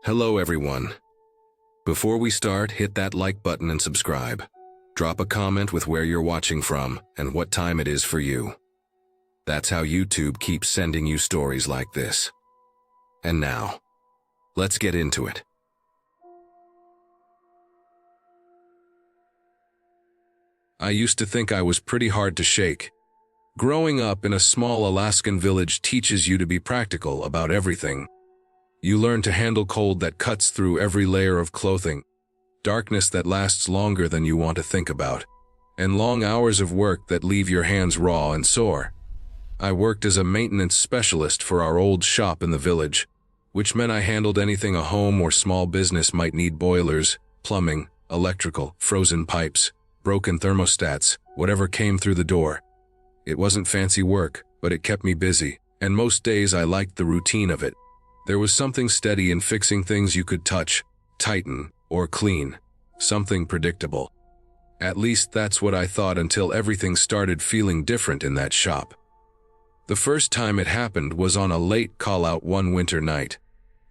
Hello everyone. Before we start, hit that like button and subscribe. Drop a comment with where you're watching from and what time it is for you. That's how YouTube keeps sending you stories like this. And now, let's get into it. I used to think I was pretty hard to shake. Growing up in a small Alaskan village teaches you to be practical about everything. You learn to handle cold that cuts through every layer of clothing, darkness that lasts longer than you want to think about, and long hours of work that leave your hands raw and sore. I worked as a maintenance specialist for our old shop in the village, which meant I handled anything a home or small business might need: boilers, plumbing, electrical, frozen pipes, broken thermostats, whatever came through the door. It wasn't fancy work, but it kept me busy, and most days I liked the routine of it. There was something steady in fixing things you could touch, tighten, or clean. Something predictable. At least that's what I thought until everything started feeling different in that shop. The first time it happened was on a late call-out one winter night.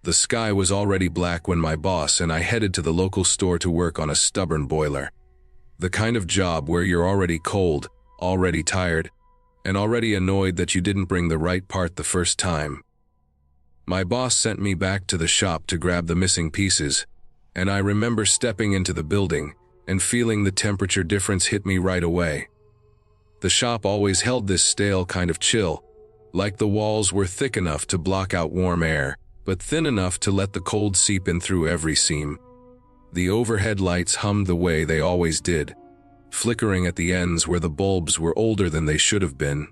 The sky was already black when my boss and I headed to the local store to work on a stubborn boiler. The kind of job where you're already cold, already tired, and already annoyed that you didn't bring the right part the first time. My boss sent me back to the shop to grab the missing pieces, and I remember stepping into the building and feeling the temperature difference hit me right away. The shop always held this stale kind of chill, like the walls were thick enough to block out warm air, but thin enough to let the cold seep in through every seam. The overhead lights hummed the way they always did, flickering at the ends where the bulbs were older than they should have been.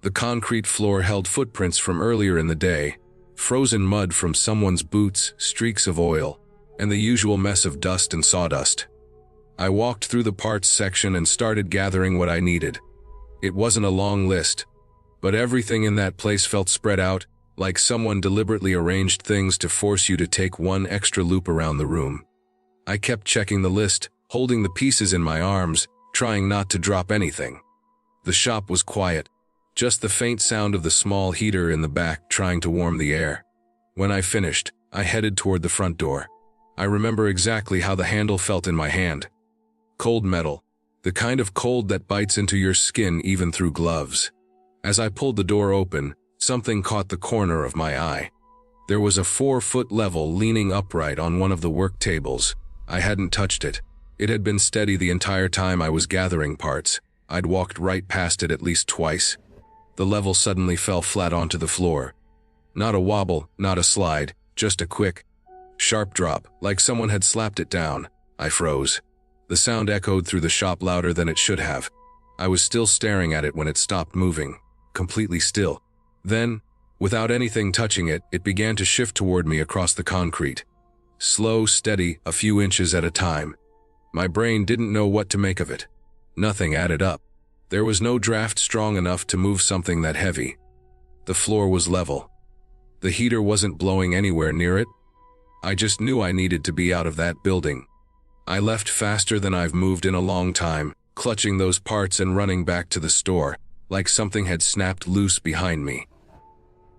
The concrete floor held footprints from earlier in the day, frozen mud from someone's boots, streaks of oil, and the usual mess of dust and sawdust. I walked through the parts section and started gathering what I needed. It wasn't a long list, but everything in that place felt spread out, like someone deliberately arranged things to force you to take one extra loop around the room. I kept checking the list, holding the pieces in my arms, trying not to drop anything. The shop was quiet, just the faint sound of the small heater in the back trying to warm the air. When I finished, I headed toward the front door. I remember exactly how the handle felt in my hand. Cold metal, the kind of cold that bites into your skin even through gloves. As I pulled the door open, something caught the corner of my eye. There was a 4-foot level leaning upright on one of the work tables. I hadn't touched it. It had been steady the entire time I was gathering parts. I'd walked right past it at least twice. The level suddenly fell flat onto the floor. Not a wobble, not a slide, just a quick, sharp drop, like someone had slapped it down. I froze. The sound echoed through the shop louder than it should have. I was still staring at it when it stopped moving, completely still. Then, without anything touching it, it began to shift toward me across the concrete. Slow, steady, a few inches at a time. My brain didn't know what to make of it. Nothing added up. There was no draft strong enough to move something that heavy. The floor was level. The heater wasn't blowing anywhere near it. I just knew I needed to be out of that building. I left faster than I've moved in a long time, clutching those parts and running back to the store, like something had snapped loose behind me.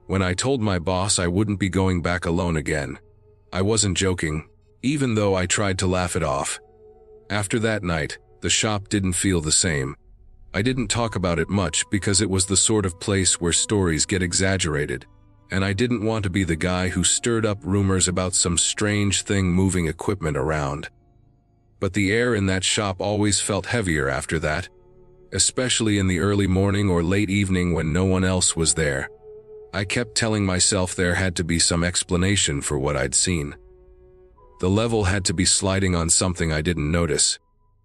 When I told my boss I wouldn't be going back alone again, I wasn't joking, even though I tried to laugh it off. After that night, the shop didn't feel the same. I didn't talk about it much because it was the sort of place where stories get exaggerated, and I didn't want to be the guy who stirred up rumors about some strange thing moving equipment around. But the air in that shop always felt heavier after that, especially in the early morning or late evening when no one else was there. I kept telling myself there had to be some explanation for what I'd seen. The level had to be sliding on something I didn't notice.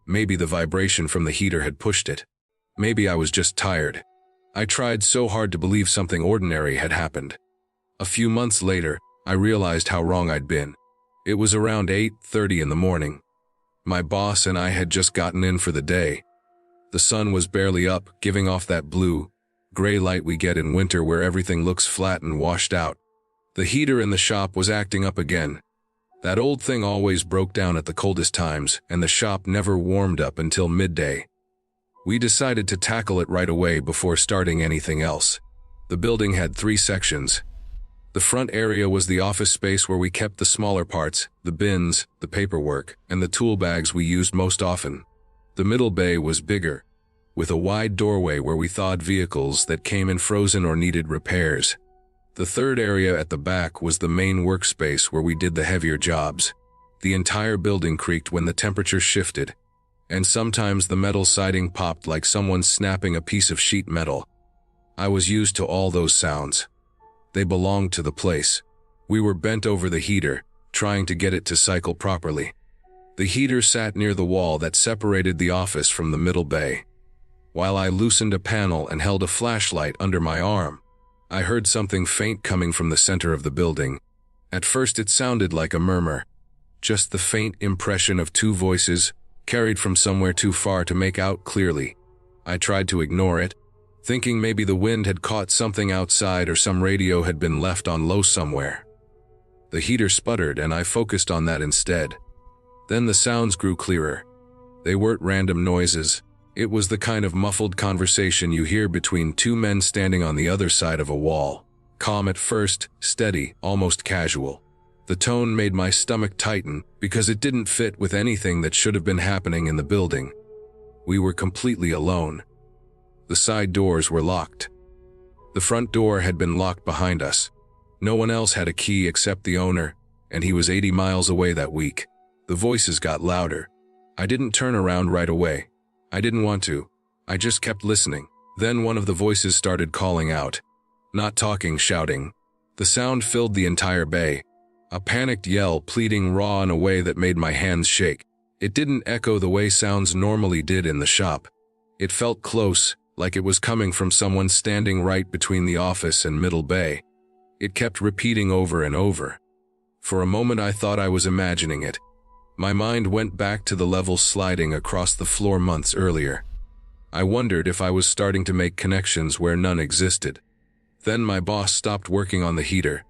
Maybe the vibration from the heater had pushed it. Maybe I was just tired. I tried so hard to believe something ordinary had happened. A few months later, I realized how wrong I'd been. It was around 8:30 in the morning. My boss and I had just gotten in for the day. The sun was barely up, giving off that blue, gray light we get in winter where everything looks flat and washed out. The heater in the shop was acting up again. That old thing always broke down at the coldest times, and the shop never warmed up until midday. We decided to tackle it right away before starting anything else. The building had 3 sections. The front area was the office space where we kept the smaller parts, the bins, the paperwork, and the tool bags we used most often. The middle bay was bigger, with a wide doorway where we thawed vehicles that came in frozen or needed repairs. The third area at the back was the main workspace where we did the heavier jobs. The entire building creaked when the temperature shifted, and sometimes the metal siding popped like someone snapping a piece of sheet metal. I was used to all those sounds. They belonged to the place. We were bent over the heater, trying to get it to cycle properly. The heater sat near the wall that separated the office from the middle bay. While I loosened a panel and held a flashlight under my arm, I heard something faint coming from the center of the building. At first it sounded like a murmur, just the faint impression of two voices, carried from somewhere too far to make out clearly. I tried to ignore it, thinking maybe the wind had caught something outside or some radio had been left on low somewhere. The heater sputtered and I focused on that instead. Then the sounds grew clearer. They weren't random noises. It was the kind of muffled conversation you hear between two men standing on the other side of a wall. Calm at first, steady, almost casual. The tone made my stomach tighten because it didn't fit with anything that should have been happening in the building. We were completely alone. The side doors were locked. The front door had been locked behind us. No one else had a key except the owner, and he was 80 miles away that week. The voices got louder. I didn't turn around right away. I didn't want to. I just kept listening. Then one of the voices started calling out. Not talking, shouting. The sound filled the entire bay. A panicked yell, pleading raw in a way that made my hands shake. It didn't echo the way sounds normally did in the shop. It felt close, like it was coming from someone standing right between the office and middle bay. It kept repeating over and over. For a moment I thought I was imagining it. My mind went back to the levels sliding across the floor months earlier. I wondered if I was starting to make connections where none existed. Then my boss stopped working on the heater.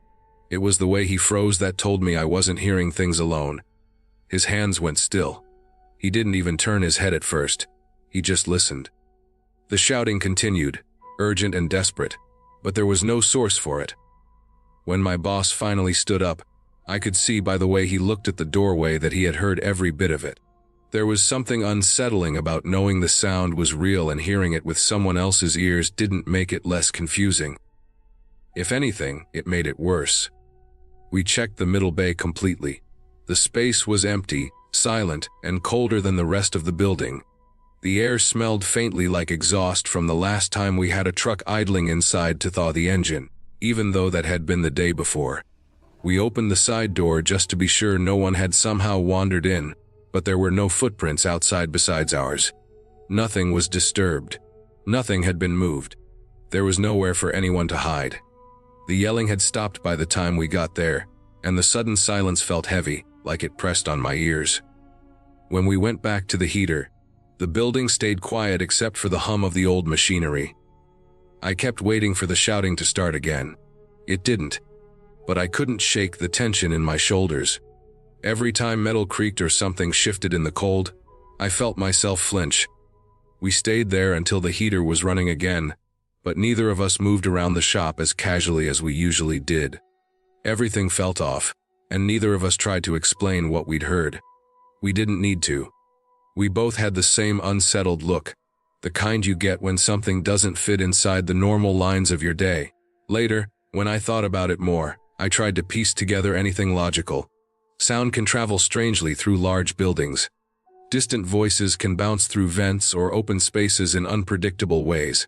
It was the way he froze that told me I wasn't hearing things alone. His hands went still. He didn't even turn his head at first. He just listened. The shouting continued, urgent and desperate, but there was no source for it. When my boss finally stood up, I could see by the way he looked at the doorway that he had heard every bit of it. There was something unsettling about knowing the sound was real and hearing it with someone else's ears didn't make it less confusing. If anything, it made it worse. We checked the middle bay completely. The space was empty, silent, and colder than the rest of the building. The air smelled faintly like exhaust from the last time we had a truck idling inside to thaw the engine, even though that had been the day before. We opened the side door just to be sure no one had somehow wandered in, but there were no footprints outside besides ours. Nothing was disturbed. Nothing had been moved. There was nowhere for anyone to hide. The yelling had stopped by the time we got there, and the sudden silence felt heavy, like it pressed on my ears. When we went back to the heater, the building stayed quiet except for the hum of the old machinery. I kept waiting for the shouting to start again. It didn't, but I couldn't shake the tension in my shoulders. Every time metal creaked or something shifted in the cold, I felt myself flinch. We stayed there until the heater was running again, but neither of us moved around the shop as casually as we usually did. Everything felt off, and neither of us tried to explain what we'd heard. We didn't need to. We both had the same unsettled look, the kind you get when something doesn't fit inside the normal lines of your day. Later, when I thought about it more, I tried to piece together anything logical. Sound can travel strangely through large buildings. Distant voices can bounce through vents or open spaces in unpredictable ways.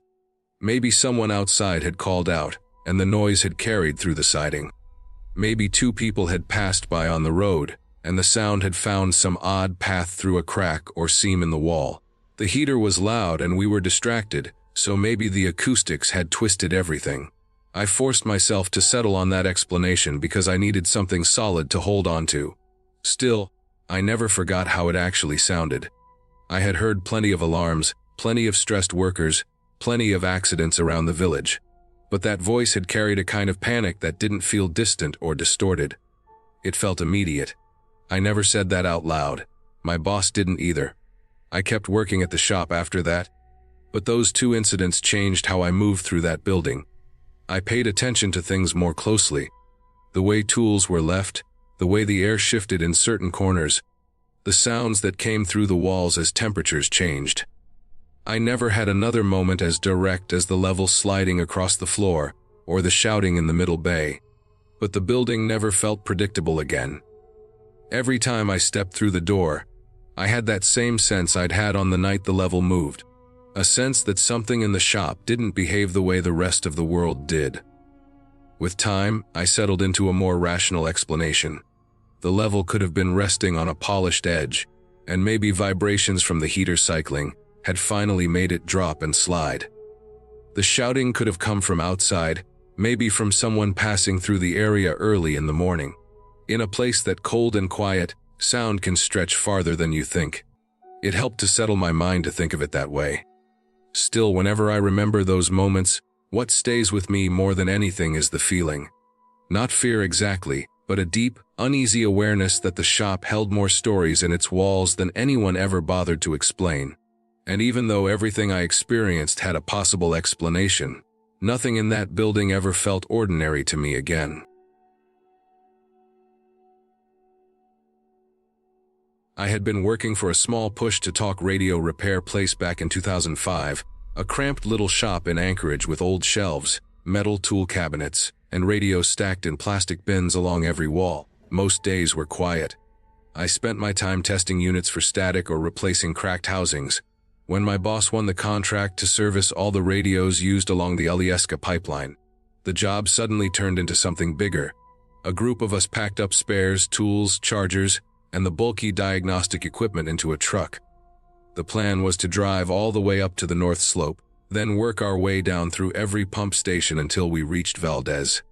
Maybe someone outside had called out, and the noise had carried through the siding. Maybe two people had passed by on the road, and the sound had found some odd path through a crack or seam in the wall. The heater was loud and we were distracted, so maybe the acoustics had twisted everything. I forced myself to settle on that explanation because I needed something solid to hold on to. Still, I never forgot how it actually sounded. I had heard plenty of alarms, plenty of stressed workers, plenty of accidents around the village. But that voice had carried a kind of panic that didn't feel distant or distorted. It felt immediate. I never said that out loud. My boss didn't either. I kept working at the shop after that. But those two incidents changed how I moved through that building. I paid attention to things more closely. The way tools were left, the way the air shifted in certain corners, the sounds that came through the walls as temperatures changed. I never had another moment as direct as the level sliding across the floor or the shouting in the middle bay, but the building never felt predictable again. Every time I stepped through the door, I had that same sense I'd had on the night the level moved, a sense that something in the shop didn't behave the way the rest of the world did. With time, I settled into a more rational explanation. The level could have been resting on a polished edge, and maybe vibrations from the heater cycling had finally made it drop and slide. The shouting could have come from outside, maybe from someone passing through the area early in the morning. In a place that cold and quiet, sound can stretch farther than you think. It helped to settle my mind to think of it that way. Still, whenever I remember those moments, what stays with me more than anything is the feeling. Not fear exactly, but a deep, uneasy awareness that the shop held more stories in its walls than anyone ever bothered to explain. And even though everything I experienced had a possible explanation, nothing in that building ever felt ordinary to me again. I had been working for a small push-to-talk radio repair place back in 2005, a cramped little shop in Anchorage with old shelves, metal tool cabinets, and radios stacked in plastic bins along every wall. Most days were quiet. I spent my time testing units for static or replacing cracked housings. When my boss won the contract to service all the radios used along the Alaskan pipeline, the job suddenly turned into something bigger. A group of us packed up spares, tools, chargers, and the bulky diagnostic equipment into a truck. The plan was to drive all the way up to the North Slope, then work our way down through every pump station until we reached Valdez.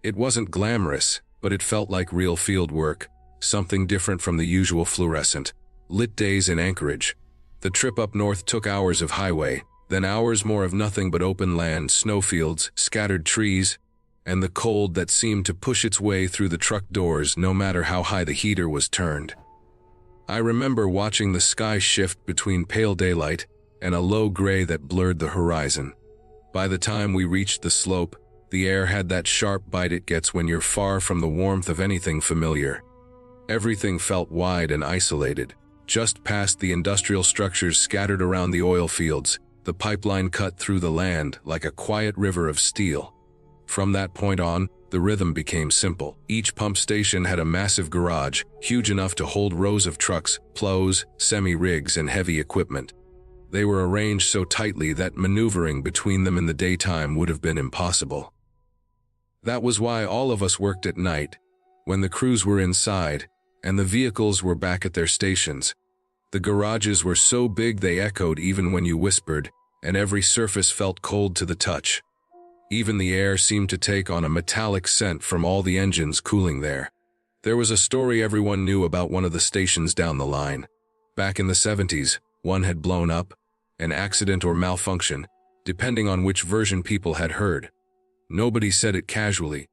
It wasn't glamorous, but it felt like real field work, something different from the usual fluorescent, lit days in Anchorage. The trip up north took hours of highway, then hours more of nothing but open land, snowfields, scattered trees, and the cold that seemed to push its way through the truck doors no matter how high the heater was turned. I remember watching the sky shift between pale daylight and a low gray that blurred the horizon. By the time we reached the slope, the air had that sharp bite it gets when you're far from the warmth of anything familiar. Everything felt wide and isolated. Just past the industrial structures scattered around the oil fields, the pipeline cut through the land like a quiet river of steel. From that point on, the rhythm became simple. Each pump station had a massive garage, huge enough to hold rows of trucks, plows, semi-rigs, and heavy equipment. They were arranged so tightly that maneuvering between them in the daytime would have been impossible. That was why all of us worked at night, when the crews were inside, and the vehicles were back at their stations. The garages were so big they echoed even when you whispered, and every surface felt cold to the touch. Even the air seemed to take on a metallic scent from all the engines cooling there. There was a story everyone knew about one of the stations down the line. Back in the 70s, one had blown up, an accident or malfunction, depending on which version people had heard. Nobody said it casually.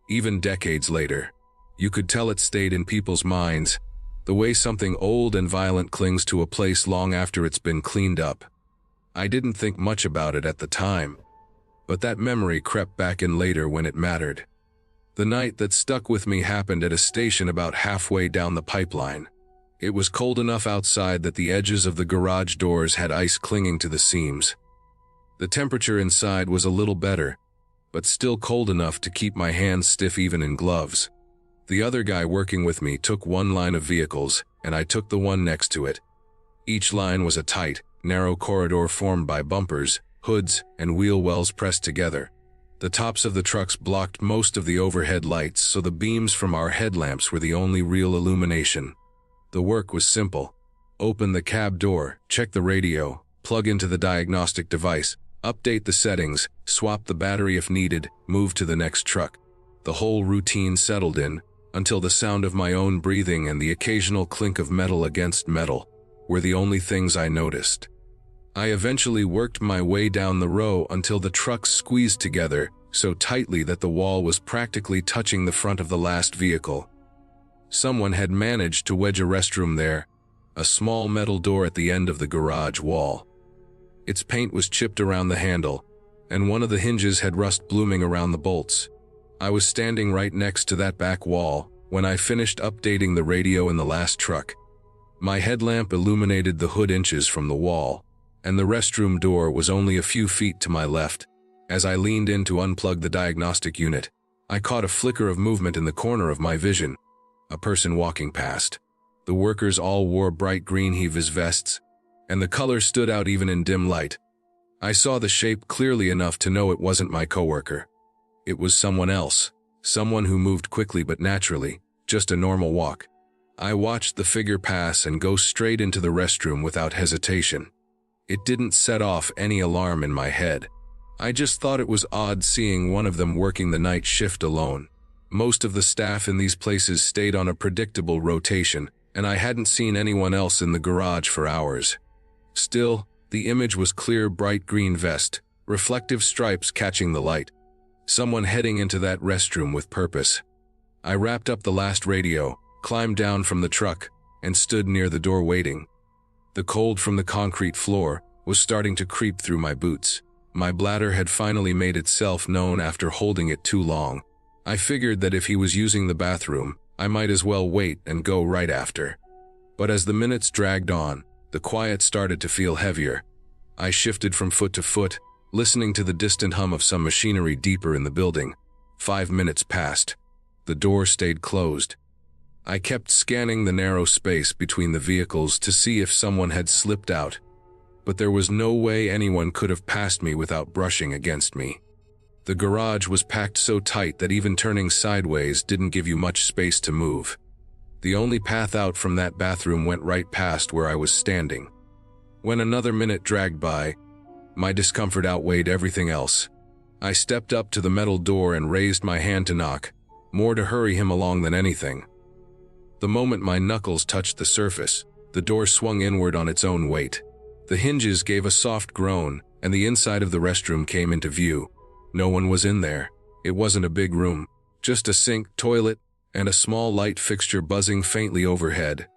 Even decades later, you could tell it stayed in people's minds, the way something old and violent clings to a place long after it's been cleaned up. I didn't think much about it at the time, but that memory crept back in later when it mattered. The night that stuck with me happened at a station about halfway down the pipeline. It was cold enough outside that the edges of the garage doors had ice clinging to the seams. The temperature inside was a little better, but still cold enough to keep my hands stiff even in gloves. The other guy working with me took one line of vehicles, and I took the one next to it. Each line was a tight, narrow corridor formed by bumpers, hoods, and wheel wells pressed together. The tops of the trucks blocked most of the overhead lights, so the beams from our headlamps were the only real illumination. The work was simple. Open the cab door, check the radio, plug into the diagnostic device, update the settings, swap the battery if needed, move to the next truck. The whole routine settled in, until the sound of my own breathing and the occasional clink of metal against metal were the only things I noticed. I eventually worked my way down the row until the trucks squeezed together so tightly that the wall was practically touching the front of the last vehicle. Someone had managed to wedge a restroom there, a small metal door at the end of the garage wall. Its paint was chipped around the handle, and one of the hinges had rust blooming around the bolts. I was standing right next to that back wall when I finished updating the radio in the last truck. My headlamp illuminated the hood inches from the wall, and the restroom door was only a few feet to my left. As I leaned in to unplug the diagnostic unit, I caught a flicker of movement in the corner of my vision. A person walking past. The workers all wore bright green Hevis vests, and the color stood out even in dim light. I saw the shape clearly enough to know it wasn't my coworker. It was someone else, someone who moved quickly but naturally, just a normal walk. I watched the figure pass and go straight into the restroom without hesitation. It didn't set off any alarm in my head. I just thought it was odd seeing one of them working the night shift alone. Most of the staff in these places stayed on a predictable rotation, and I hadn't seen anyone else in the garage for hours. Still, the image was clear bright green vest, reflective stripes catching the light. Someone heading into that restroom with purpose. I wrapped up the last radio, climbed down from the truck, and stood near the door waiting. The cold from the concrete floor was starting to creep through my boots. My bladder had finally made itself known after holding it too long. I figured that if he was using the bathroom, I might as well wait and go right after. But as the minutes dragged on, the quiet started to feel heavier. I shifted from foot to foot, listening to the distant hum of some machinery deeper in the building. 5 minutes passed. The door stayed closed. I kept scanning the narrow space between the vehicles to see if someone had slipped out, but there was no way anyone could have passed me without brushing against me. The garage was packed so tight that even turning sideways didn't give you much space to move. The only path out from that bathroom went right past where I was standing. When another minute dragged by, my discomfort outweighed everything else. I stepped up to the metal door and raised my hand to knock, more to hurry him along than anything. The moment my knuckles touched the surface, the door swung inward on its own weight. The hinges gave a soft groan, and the inside of the restroom came into view. No one was in there. It wasn't a big room, just a sink, toilet, and a small light fixture buzzing faintly overhead.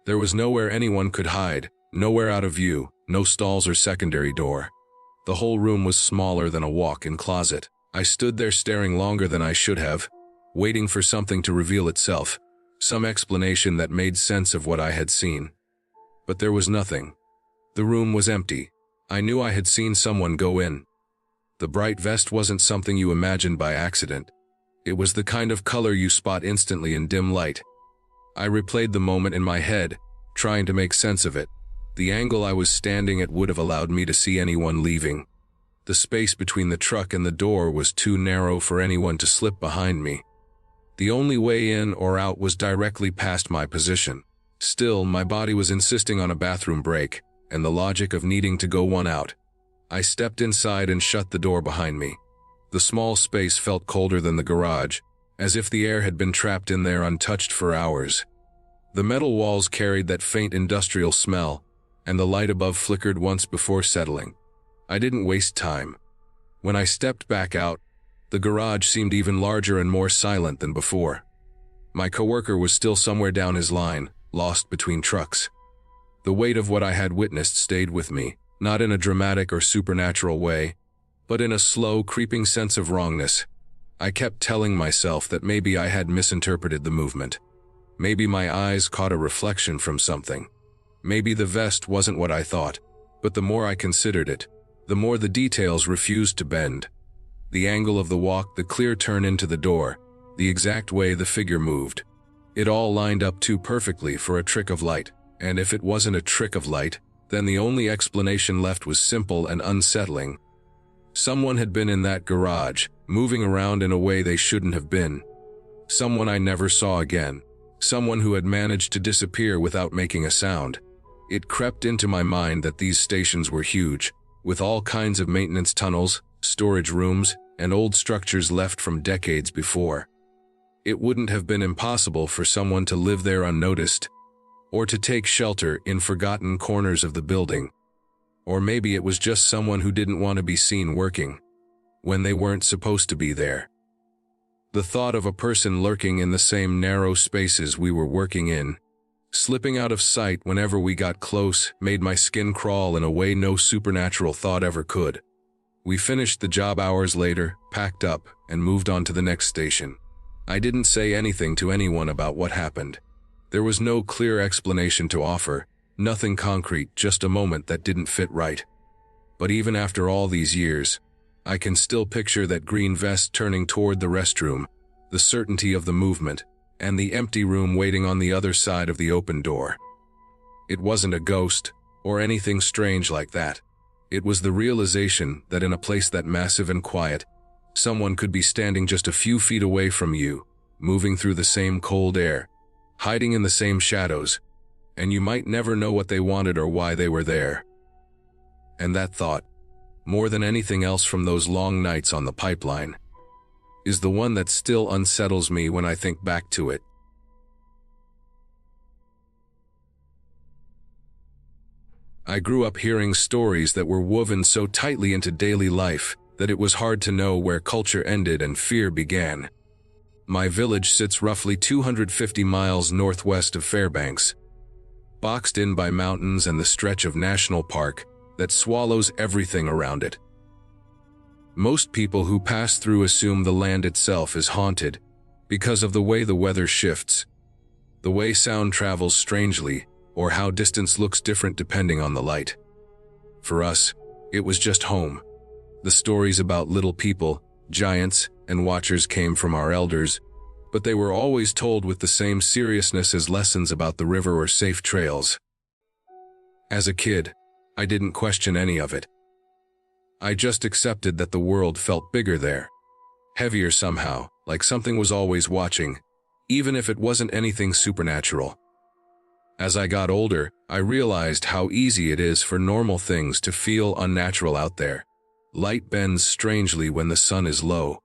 There was nowhere anyone could hide, nowhere out of view, no stalls or secondary door. The whole room was smaller than a walk-in closet. I stood there staring longer than I should have, waiting for something to reveal itself, some explanation that made sense of what I had seen. But there was nothing. The room was empty. I knew I had seen someone go in. The bright vest wasn't something you imagined by accident. It was the kind of color you spot instantly in dim light. I replayed the moment in my head, trying to make sense of it. The angle I was standing at would have allowed me to see anyone leaving. The space between the truck and the door was too narrow for anyone to slip behind me. The only way in or out was directly past my position. Still, my body was insisting on a bathroom break, and the logic of needing to go one out. I stepped inside and shut the door behind me. The small space felt colder than the garage, as if the air had been trapped in there untouched for hours. The metal walls carried that faint industrial smell, and the light above flickered once before settling. I didn't waste time. When I stepped back out, the garage seemed even larger and more silent than before. My coworker was still somewhere down his line, lost between trucks. The weight of what I had witnessed stayed with me, not in a dramatic or supernatural way, but in a slow, creeping sense of wrongness. I kept telling myself that maybe I had misinterpreted the movement. Maybe my eyes caught a reflection from something. Maybe the vest wasn't what I thought, but the more I considered it, the more the details refused to bend. The angle of the walk, the clear turn into the door, the exact way the figure moved. It all lined up too perfectly for a trick of light, and if it wasn't a trick of light, then the only explanation left was simple and unsettling. Someone had been in that garage, moving around in a way they shouldn't have been. Someone I never saw again. Someone who had managed to disappear without making a sound. It crept into my mind that these stations were huge, with all kinds of maintenance tunnels, storage rooms, and old structures left from decades before. It wouldn't have been impossible for someone to live there unnoticed, or to take shelter in forgotten corners of the building. Or maybe it was just someone who didn't want to be seen working when they weren't supposed to be there. The thought of a person lurking in the same narrow spaces we were working in, slipping out of sight whenever we got close, made my skin crawl in a way no supernatural thought ever could. We finished the job hours later, packed up, and moved on to the next station. I didn't say anything to anyone about what happened. There was no clear explanation to offer, nothing concrete, just a moment that didn't fit right. But even after all these years, I can still picture that green vest turning toward the restroom, the certainty of the movement, and the empty room waiting on the other side of the open door. It wasn't a ghost, or anything strange like that. It was the realization that in a place that massive and quiet, someone could be standing just a few feet away from you, moving through the same cold air, hiding in the same shadows, and you might never know what they wanted or why they were there. And that thought, more than anything else from those long nights on the pipeline, is the one that still unsettles me when I think back to it. I grew up hearing stories that were woven so tightly into daily life that it was hard to know where culture ended and fear began. My village sits roughly 250 miles northwest of Fairbanks, boxed in by mountains and the stretch of national park that swallows everything around it. Most people who pass through assume the land itself is haunted because of the way the weather shifts, the way sound travels strangely, or how distance looks different depending on the light. For us, it was just home. The stories about little people, giants, and watchers came from our elders, but they were always told with the same seriousness as lessons about the river or safe trails. As a kid, I didn't question any of it. I just accepted that the world felt bigger there, heavier somehow, like something was always watching, even if it wasn't anything supernatural. As I got older, I realized how easy it is for normal things to feel unnatural out there. Light bends strangely when the sun is low.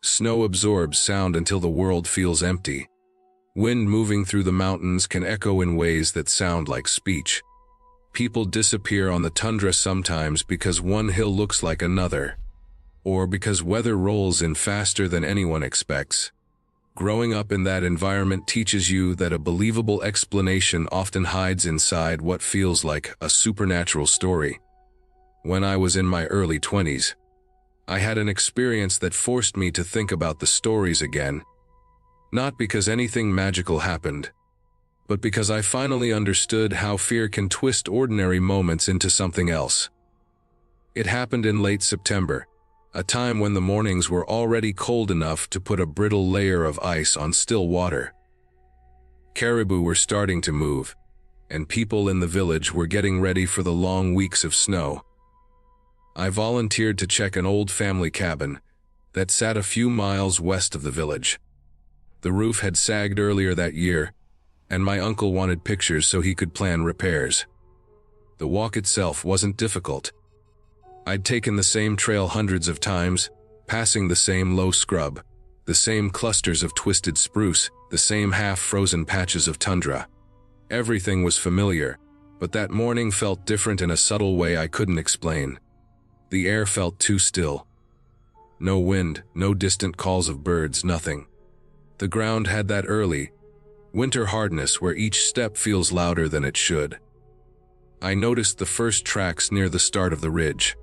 Snow absorbs sound until the world feels empty. Wind moving through the mountains can echo in ways that sound like speech. People disappear on the tundra sometimes because one hill looks like another, or because weather rolls in faster than anyone expects. Growing up in that environment teaches you that a believable explanation often hides inside what feels like a supernatural story. When I was in my early 20s, I had an experience that forced me to think about the stories again, not because anything magical happened, but because I finally understood how fear can twist ordinary moments into something else. It happened in late September, a time when the mornings were already cold enough to put a brittle layer of ice on still water. Caribou were starting to move, and people in the village were getting ready for the long weeks of snow. I volunteered to check an old family cabin that sat a few miles west of the village. The roof had sagged earlier that year, and my uncle wanted pictures so he could plan repairs. The walk itself wasn't difficult. I'd taken the same trail hundreds of times, passing the same low scrub, the same clusters of twisted spruce, the same half-frozen patches of tundra. Everything was familiar, but that morning felt different in a subtle way I couldn't explain. The air felt too still. No wind, no distant calls of birds, nothing. The ground had that early, winter hardness where each step feels louder than it should. I noticed the first tracks near the start of the ridge.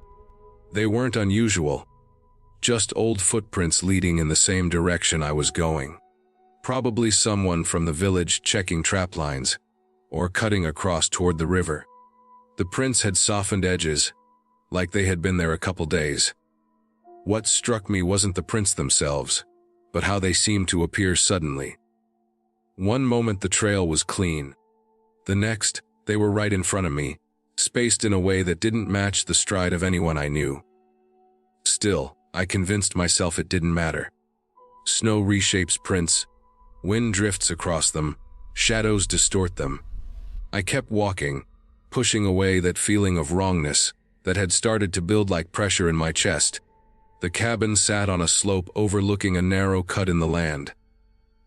They weren't unusual, just old footprints leading in the same direction I was going. Probably someone from the village checking trap lines, or cutting across toward the river. The prints had softened edges, like they had been there a couple days. What struck me wasn't the prints themselves, but how they seemed to appear suddenly. One moment the trail was clean. The next, they were right in front of me, spaced in a way that didn't match the stride of anyone I knew. Still, I convinced myself it didn't matter. Snow reshapes prints, wind drifts across them, shadows distort them. I kept walking, pushing away that feeling of wrongness that had started to build like pressure in my chest. The cabin sat on a slope overlooking a narrow cut in the land.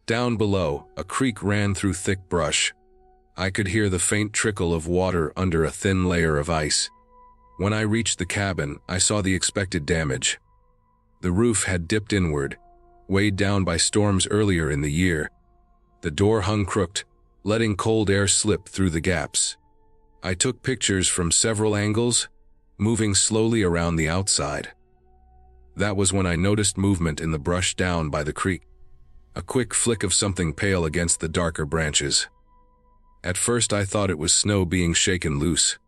Down below, a creek ran through thick brush. I could hear the faint trickle of water under a thin layer of ice. When I reached the cabin, I saw the expected damage. The roof had dipped inward, weighed down by storms earlier in the year. The door hung crooked, letting cold air slip through the gaps. I took pictures from several angles, moving slowly around the outside. That was when I noticed movement in the brush down by the creek. A quick flick of something pale against the darker branches. At first I thought it was snow being shaken loose.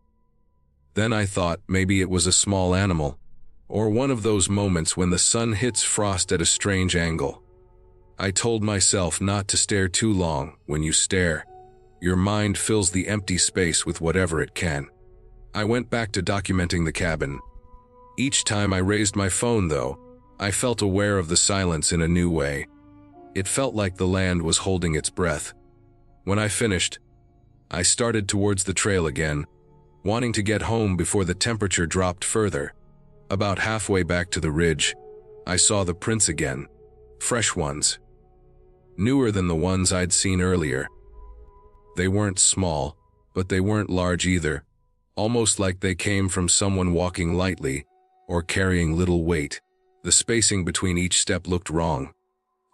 Then I thought maybe it was a small animal, or one of those moments when the sun hits frost at a strange angle. I told myself not to stare too long. When you stare, your mind fills the empty space with whatever it can. I went back to documenting the cabin. Each time I raised my phone, though, I felt aware of the silence in a new way. It felt like the land was holding its breath. When I finished, I started towards the trail again, wanting to get home before the temperature dropped further. About halfway back to the ridge, I saw the prints again. Fresh ones. Newer than the ones I'd seen earlier. They weren't small, but they weren't large either, almost like they came from someone walking lightly or carrying little weight. The spacing between each step looked wrong.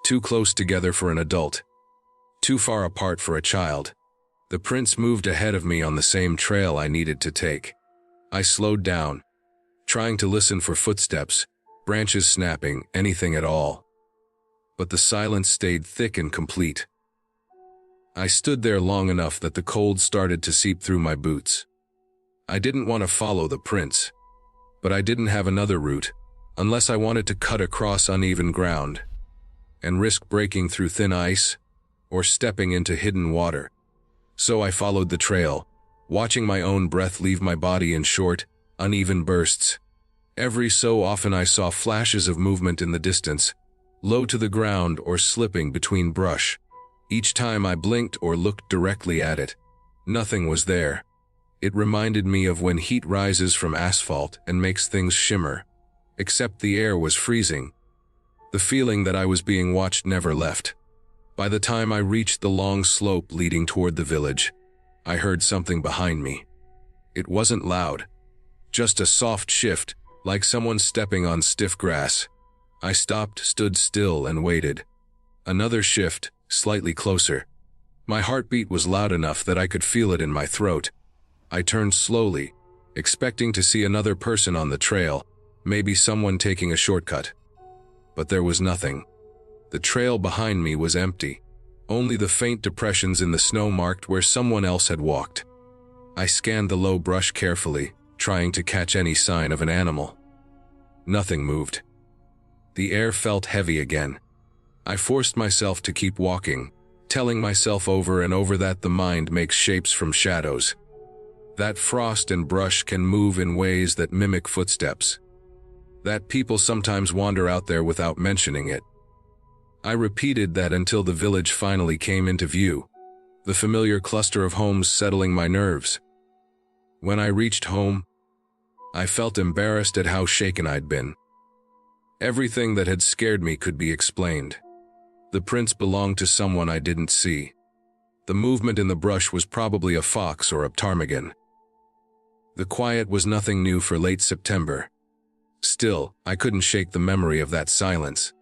Too close together for an adult. Too far apart for a child. The prints moved ahead of me on the same trail I needed to take. I slowed down, trying to listen for footsteps, branches snapping, anything at all. But the silence stayed thick and complete. I stood there long enough that the cold started to seep through my boots. I didn't want to follow the prints, but I didn't have another route, unless I wanted to cut across uneven ground and risk breaking through thin ice or stepping into hidden water. So I followed the trail, watching my own breath leave my body in short, uneven bursts. Every so often I saw flashes of movement in the distance, low to the ground or slipping between brush. Each time I blinked or looked directly at it, nothing was there. It reminded me of when heat rises from asphalt and makes things shimmer, except the air was freezing. The feeling that I was being watched never left. By the time I reached the long slope leading toward the village, I heard something behind me. It wasn't loud, just a soft shift, like someone stepping on stiff grass. I stopped, stood still, and waited. Another shift, slightly closer. My heartbeat was loud enough that I could feel it in my throat. I turned slowly, expecting to see another person on the trail, maybe someone taking a shortcut. But there was nothing. The trail behind me was empty. Only the faint depressions in the snow marked where someone else had walked. I scanned the low brush carefully, trying to catch any sign of an animal. Nothing moved. The air felt heavy again. I forced myself to keep walking, telling myself over and over that the mind makes shapes from shadows. That frost and brush can move in ways that mimic footsteps. That people sometimes wander out there without mentioning it. I repeated that until the village finally came into view, the familiar cluster of homes settling my nerves. When I reached home, I felt embarrassed at how shaken I'd been. Everything that had scared me could be explained. The prints belonged to someone I didn't see. The movement in the brush was probably a fox or a ptarmigan. The quiet was nothing new for late September. Still, I couldn't shake the memory of that silence.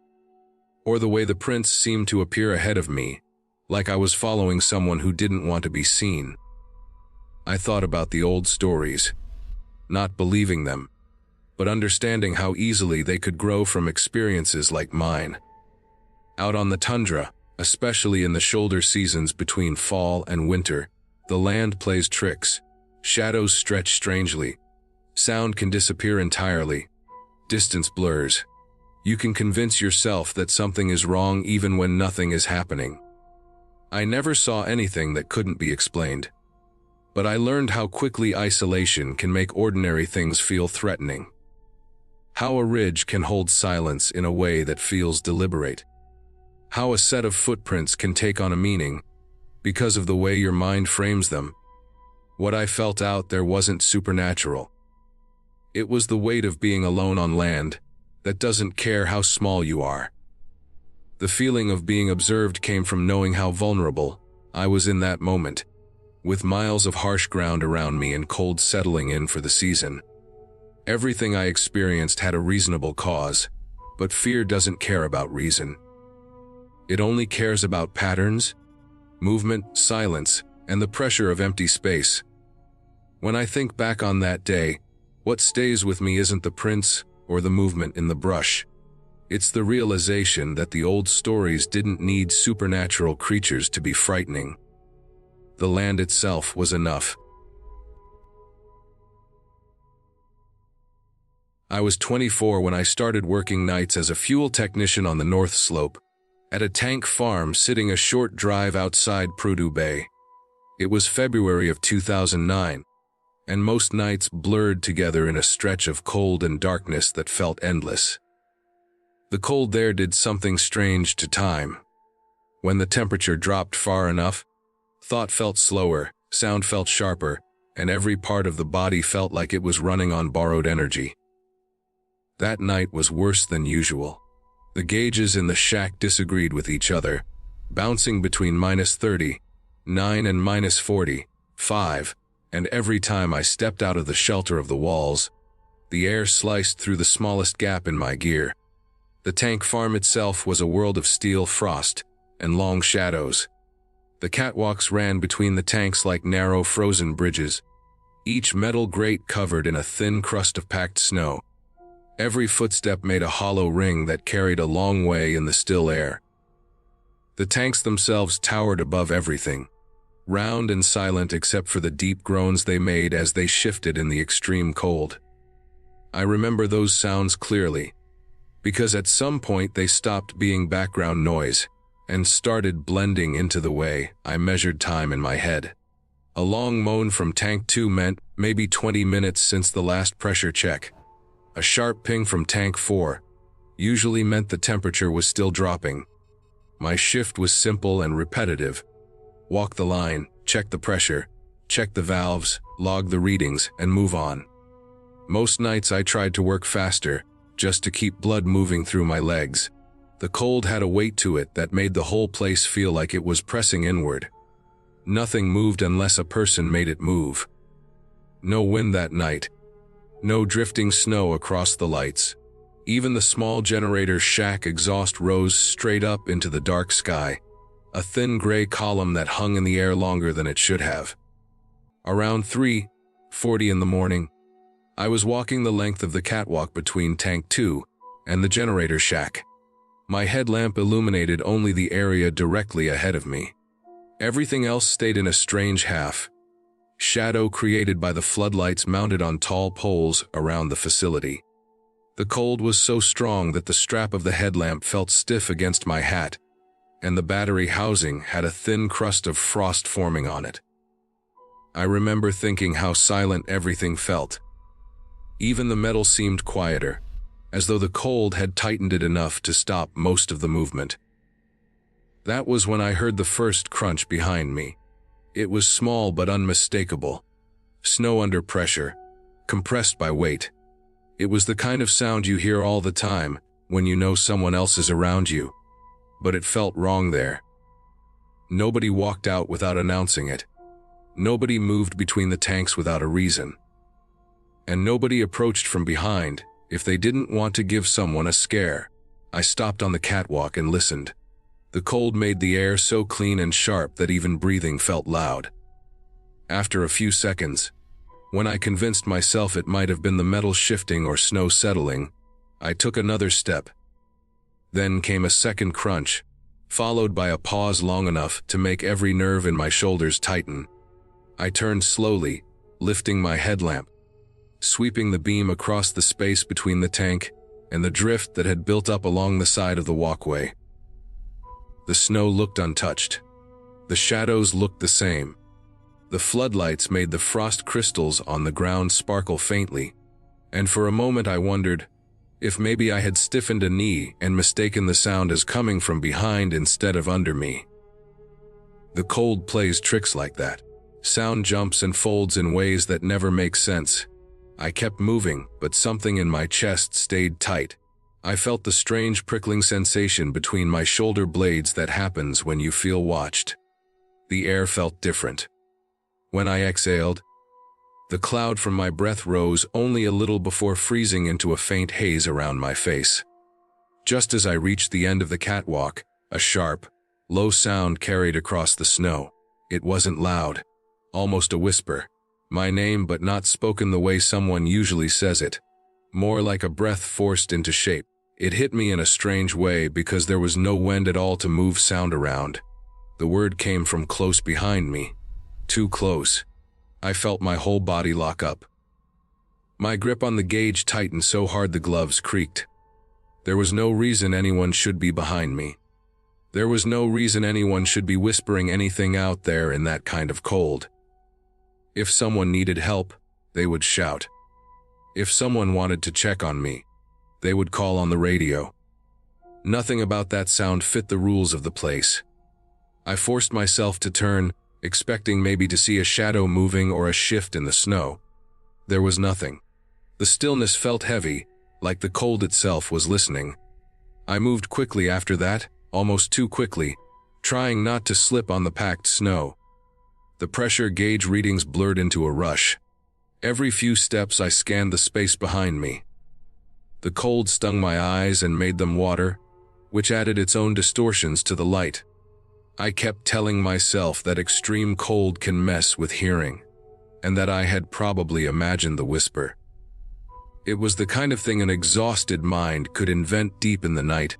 Or the way the prints seemed to appear ahead of me, like I was following someone who didn't want to be seen. I thought about the old stories, not believing them, but understanding how easily they could grow from experiences like mine. Out on the tundra, especially in the shoulder seasons between fall and winter, the land plays tricks. Shadows stretch strangely. Sound can disappear entirely. Distance blurs. You can convince yourself that something is wrong even when nothing is happening. I never saw anything that couldn't be explained. But I learned how quickly isolation can make ordinary things feel threatening. How a ridge can hold silence in a way that feels deliberate. How a set of footprints can take on a meaning because of the way your mind frames them. What I felt out there wasn't supernatural. It was the weight of being alone on land that doesn't care how small you are. The feeling of being observed came from knowing how vulnerable I was in that moment, with miles of harsh ground around me and cold settling in for the season. Everything I experienced had a reasonable cause, but fear doesn't care about reason. It only cares about patterns, movement, silence, and the pressure of empty space. When I think back on that day, What stays with me isn't the prints or the movement in the brush. It's the realization that the old stories didn't need supernatural creatures to be frightening. The land itself was enough. I was 24 when I started working nights as a fuel technician on the North Slope, at a tank farm sitting a short drive outside Prudhoe Bay. It was February of 2009, and most nights blurred together in a stretch of cold and darkness that felt endless. The cold there did something strange to time. When the temperature dropped far enough, thought felt slower, sound felt sharper, and every part of the body felt like it was running on borrowed energy. That night was worse than usual. The gauges in the shack disagreed with each other, bouncing between -30, 9 and -40, 5, and every time I stepped out of the shelter of the walls, the air sliced through the smallest gap in my gear. The tank farm itself was a world of steel frost and long shadows. The catwalks ran between the tanks like narrow frozen bridges, each metal grate covered in a thin crust of packed snow. Every footstep made a hollow ring that carried a long way in the still air. The tanks themselves towered above everything, round and silent except for the deep groans they made as they shifted in the extreme cold. I remember those sounds clearly, because at some point they stopped being background noise and started blending into the way I measured time in my head. A long moan from Tank 2 meant maybe 20 minutes since the last pressure check. A sharp ping from Tank 4 usually meant the temperature was still dropping. My shift was simple and repetitive. Walk the line, check the pressure, check the valves, log the readings, and move on. Most nights I tried to work faster, just to keep blood moving through my legs. The cold had a weight to it that made the whole place feel like it was pressing inward. Nothing moved unless a person made it move. No wind that night. No drifting snow across the lights. Even the small generator's shack exhaust rose straight up into the dark sky, a thin gray column that hung in the air longer than it should have. Around 3:40 in the morning, I was walking the length of the catwalk between Tank 2 and the generator shack. My headlamp illuminated only the area directly ahead of me. Everything else stayed in a strange half shadow created by the floodlights mounted on tall poles around the facility. The cold was so strong that the strap of the headlamp felt stiff against my hat, and the battery housing had a thin crust of frost forming on it. I remember thinking how silent everything felt. Even the metal seemed quieter, as though the cold had tightened it enough to stop most of the movement. That was when I heard the first crunch behind me. It was small but unmistakable. Snow under pressure, compressed by weight. It was the kind of sound you hear all the time when you know someone else is around you, but it felt wrong there. Nobody walked out without announcing it. Nobody moved between the tanks without a reason. And nobody approached from behind if they didn't want to give someone a scare. I stopped on the catwalk and listened. The cold made the air so clean and sharp that even breathing felt loud. After a few seconds, when I convinced myself it might have been the metal shifting or snow settling, I took another step. Then came a second crunch, followed by a pause long enough to make every nerve in my shoulders tighten. I turned slowly, lifting my headlamp, sweeping the beam across the space between the tank and the drift that had built up along the side of the walkway. The snow looked untouched. The shadows looked the same. The floodlights made the frost crystals on the ground sparkle faintly, and for a moment I wondered if maybe I had stiffened a knee and mistaken the sound as coming from behind instead of under me. The cold plays tricks like that. Sound jumps and folds in ways that never make sense. I kept moving, but something in my chest stayed tight. I felt the strange prickling sensation between my shoulder blades that happens when you feel watched. The air felt different. When I exhaled, the cloud from my breath rose only a little before freezing into a faint haze around my face. Just as I reached the end of the catwalk, a sharp, low sound carried across the snow. It wasn't loud, almost a whisper, My name, but not spoken the way someone usually says it. More like a breath forced into shape. It hit me in a strange way because there was no wind at all to move sound around. The word came from close behind me. Too close. I felt my whole body lock up. My grip on the gauge tightened so hard the gloves creaked. There was no reason anyone should be behind me. There was no reason anyone should be whispering anything out there in that kind of cold. If someone needed help, they would shout. If someone wanted to check on me, they would call on the radio. Nothing about that sound fit the rules of the place. I forced myself to turn, expecting maybe to see a shadow moving or a shift in the snow. There was nothing. The stillness felt heavy, like the cold itself was listening. I moved quickly after that, almost too quickly, trying not to slip on the packed snow. The pressure gauge readings blurred into a rush. Every few steps I scanned the space behind me. The cold stung my eyes and made them water, which added its own distortions to the light. I kept telling myself that extreme cold can mess with hearing, and that I had probably imagined the whisper. It was the kind of thing an exhausted mind could invent deep in the night,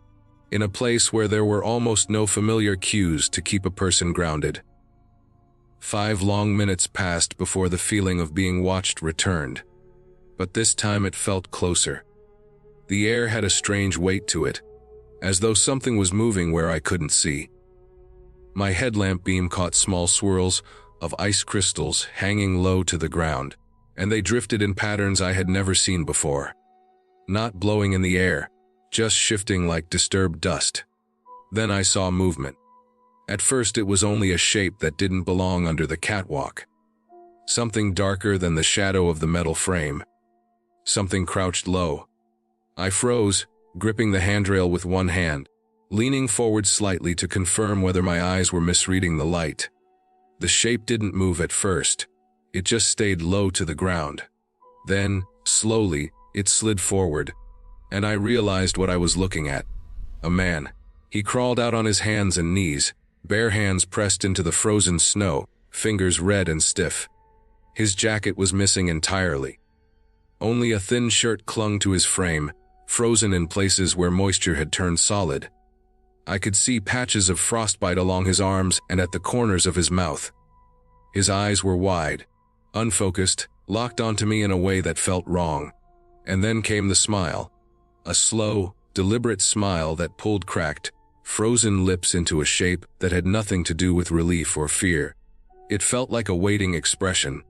in a place where there were almost no familiar cues to keep a person grounded. 5 long minutes passed before the feeling of being watched returned, but this time it felt closer. The air had a strange weight to it, as though something was moving where I couldn't see. My headlamp beam caught small swirls of ice crystals hanging low to the ground, and they drifted in patterns I had never seen before. Not blowing in the air, just shifting like disturbed dust. Then I saw movement. At first it was only a shape that didn't belong under the catwalk. Something darker than the shadow of the metal frame. Something crouched low. I froze, gripping the handrail with one hand, leaning forward slightly to confirm whether my eyes were misreading the light. The shape didn't move at first. It just stayed low to the ground. Then, slowly, it slid forward, and I realized what I was looking at. A man. He crawled out on his hands and knees, bare hands pressed into the frozen snow, fingers red and stiff. His jacket was missing entirely. Only a thin shirt clung to his frame, frozen in places where moisture had turned solid. I could see patches of frostbite along his arms and at the corners of his mouth. His eyes were wide, unfocused, locked onto me in a way that felt wrong. And then came the smile. A slow, deliberate smile that pulled cracked, frozen lips into a shape that had nothing to do with relief or fear. It felt like a waiting expression,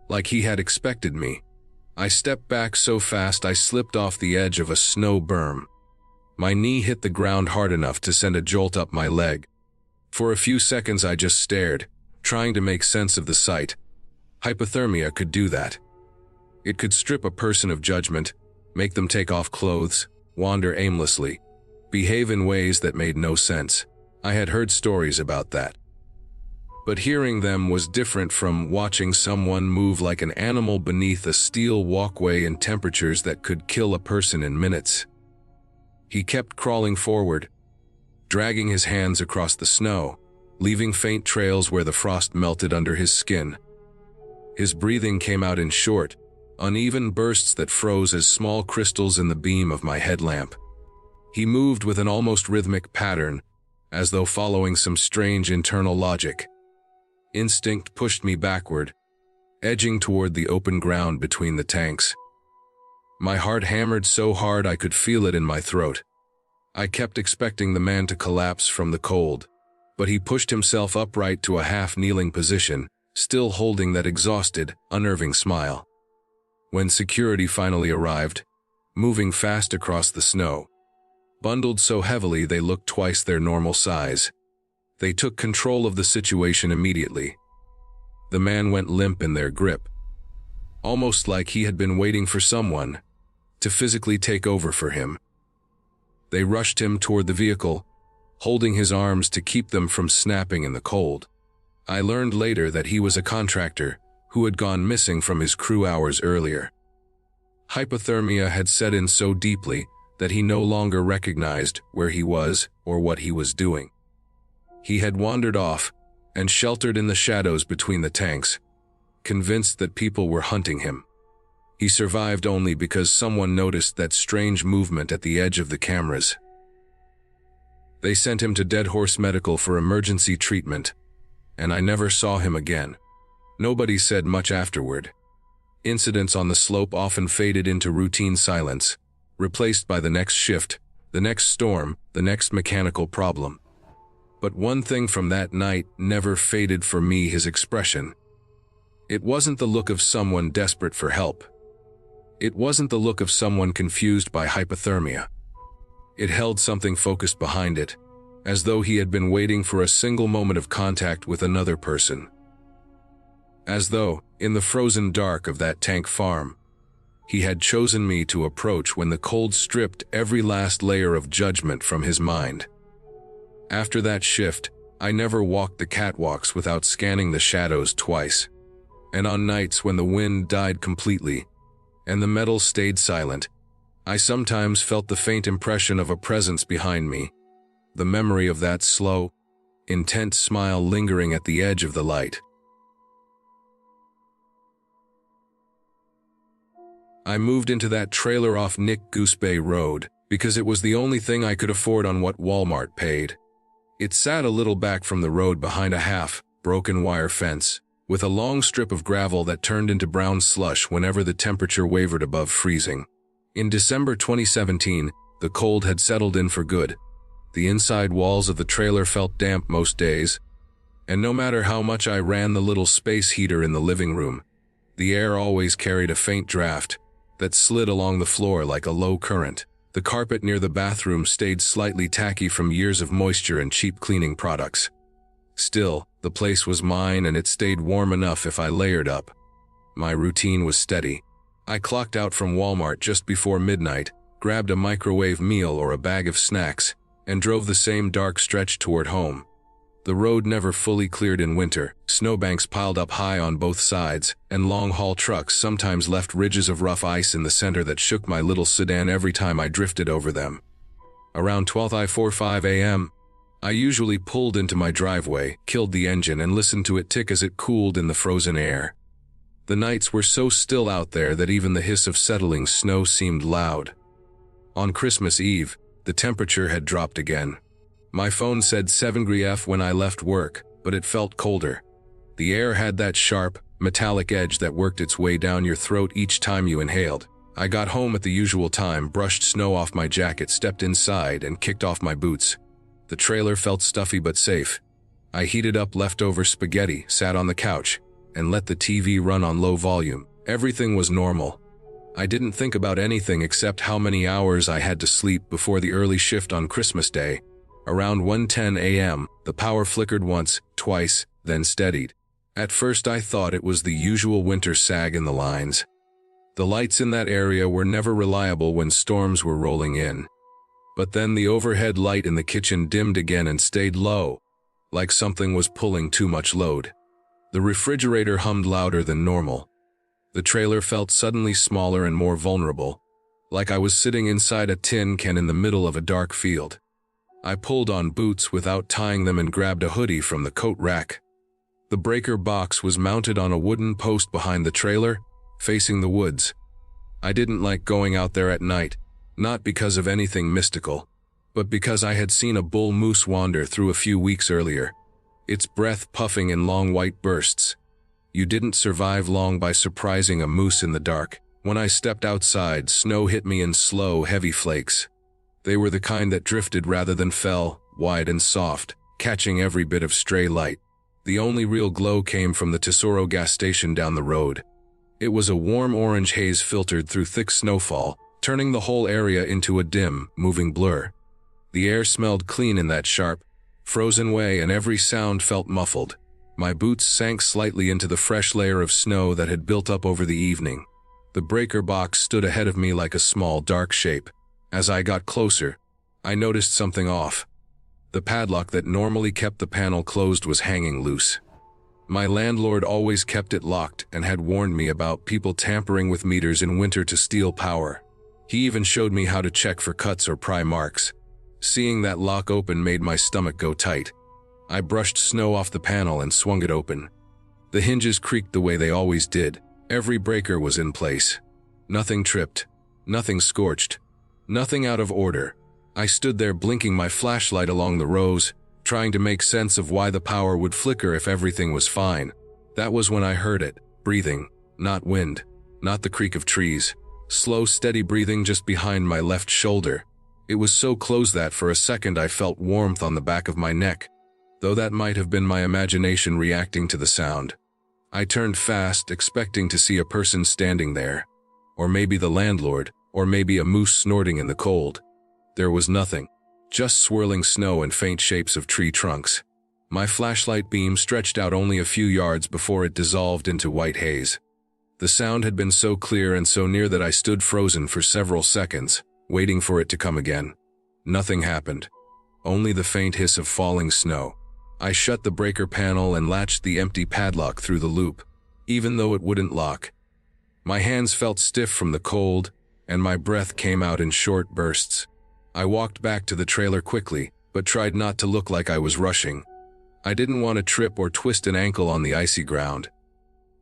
like he had expected me. I stepped back so fast I slipped off the edge of a snow berm. My knee hit the ground hard enough to send a jolt up my leg. For a few seconds I just stared, trying to make sense of the sight. Hypothermia could do that. It could strip a person of judgment, make them take off clothes, wander aimlessly, behave in ways that made no sense. I had heard stories about that. But hearing them was different from watching someone move like an animal beneath a steel walkway in temperatures that could kill a person in minutes. He kept crawling forward, dragging his hands across the snow, leaving faint trails where the frost melted under his skin. His breathing came out in short, uneven bursts that froze as small crystals in the beam of my headlamp. He moved with an almost rhythmic pattern, as though following some strange internal logic. Instinct pushed me backward, edging toward the open ground between the tanks. My heart hammered so hard I could feel it in my throat. I kept expecting the man to collapse from the cold, but he pushed himself upright to a half-kneeling position, still holding that exhausted, unnerving smile. When security finally arrived, moving fast across the snow, bundled so heavily they looked twice their normal size, they took control of the situation immediately. The man went limp in their grip, almost like he had been waiting for someone to physically take over for him. They rushed him toward the vehicle, holding his arms to keep them from snapping in the cold. I learned later that he was a contractor who had gone missing from his crew hours earlier. Hypothermia had set in so deeply that he no longer recognized where he was or what he was doing. He had wandered off and sheltered in the shadows between the tanks, convinced that people were hunting him. He survived only because someone noticed that strange movement at the edge of the cameras. They sent him to Dead Horse Medical for emergency treatment, and I never saw him again. Nobody said much afterward. Incidents on the slope often faded into routine silence, replaced by the next shift, the next storm, the next mechanical problem. But one thing from that night never faded for me: his expression. It wasn't the look of someone desperate for help. It wasn't the look of someone confused by hypothermia. It held something focused behind it, as though he had been waiting for a single moment of contact with another person. As though, in the frozen dark of that tank farm, he had chosen me to approach when the cold stripped every last layer of judgment from his mind. After that shift, I never walked the catwalks without scanning the shadows twice. And on nights when the wind died completely, and the metal stayed silent, I sometimes felt the faint impression of a presence behind me, the memory of that slow, intense smile lingering at the edge of the light. I moved into that trailer off Nick Goose Bay Road because it was the only thing I could afford on what Walmart paid. It sat a little back from the road behind a half-broken wire fence, with a long strip of gravel that turned into brown slush whenever the temperature wavered above freezing. In December 2017, the cold had settled in for good. The inside walls of the trailer felt damp most days, and no matter how much I ran the little space heater in the living room, the air always carried a faint draft that slid along the floor like a low current. The carpet near the bathroom stayed slightly tacky from years of moisture and cheap cleaning products. Still, the place was mine, and it stayed warm enough if I layered up. My routine was steady. I clocked out from Walmart just before midnight, grabbed a microwave meal or a bag of snacks, and drove the same dark stretch toward home. The road never fully cleared in winter. Snowbanks piled up high on both sides, and long-haul trucks sometimes left ridges of rough ice in the center that shook my little sedan every time I drifted over them. Around 12:45 a.m., I usually pulled into my driveway, killed the engine, and listened to it tick as it cooled in the frozen air. The nights were so still out there that even the hiss of settling snow seemed loud. On Christmas Eve, the temperature had dropped again. My phone said 7 degrees when I left work, but it felt colder. The air had that sharp, metallic edge that worked its way down your throat each time you inhaled. I got home at the usual time, brushed snow off my jacket, stepped inside, and kicked off my boots. The trailer felt stuffy but safe. I heated up leftover spaghetti, sat on the couch, and let the TV run on low volume. Everything was normal. I didn't think about anything except how many hours I had to sleep before the early shift on Christmas Day. Around 1:10 a.m., the power flickered once, twice, then steadied. At first I thought it was the usual winter sag in the lines. The lights in that area were never reliable when storms were rolling in. But then the overhead light in the kitchen dimmed again and stayed low, like something was pulling too much load. The refrigerator hummed louder than normal. The trailer felt suddenly smaller and more vulnerable, like I was sitting inside a tin can in the middle of a dark field. I pulled on boots without tying them and grabbed a hoodie from the coat rack. The breaker box was mounted on a wooden post behind the trailer, facing the woods. I didn't like going out there at night, not because of anything mystical, but because I had seen a bull moose wander through a few weeks earlier, its breath puffing in long white bursts. You didn't survive long by surprising a moose in the dark. When I stepped outside, snow hit me in slow, heavy flakes. They were the kind that drifted rather than fell, wide and soft, catching every bit of stray light. The only real glow came from the Tesoro gas station down the road. It was a warm orange haze filtered through thick snowfall, turning the whole area into a dim, moving blur. The air smelled clean in that sharp, frozen way, and every sound felt muffled. My boots sank slightly into the fresh layer of snow that had built up over the evening. The breaker box stood ahead of me like a small, dark shape. As I got closer, I noticed something off. The padlock that normally kept the panel closed was hanging loose. My landlord always kept it locked and had warned me about people tampering with meters in winter to steal power. He even showed me how to check for cuts or pry marks. Seeing that lock open made my stomach go tight. I brushed snow off the panel and swung it open. The hinges creaked the way they always did. Every breaker was in place. Nothing tripped. Nothing scorched. Nothing out of order. I stood there blinking my flashlight along the rows, trying to make sense of why the power would flicker if everything was fine. That was when I heard it. Breathing. Not wind. Not the creak of trees. Slow, steady breathing just behind my left shoulder. It was so close that for a second I felt warmth on the back of my neck, though that might have been my imagination reacting to the sound. I turned fast, expecting to see a person standing there. Or maybe the landlord, or maybe a moose snorting in the cold. There was nothing. Just swirling snow and faint shapes of tree trunks. My flashlight beam stretched out only a few yards before it dissolved into white haze. The sound had been so clear and so near that I stood frozen for several seconds, waiting for it to come again. Nothing happened. Only the faint hiss of falling snow. I shut the breaker panel and latched the empty padlock through the loop, even though it wouldn't lock. My hands felt stiff from the cold, and my breath came out in short bursts. I walked back to the trailer quickly, but tried not to look like I was rushing. I didn't want to trip or twist an ankle on the icy ground.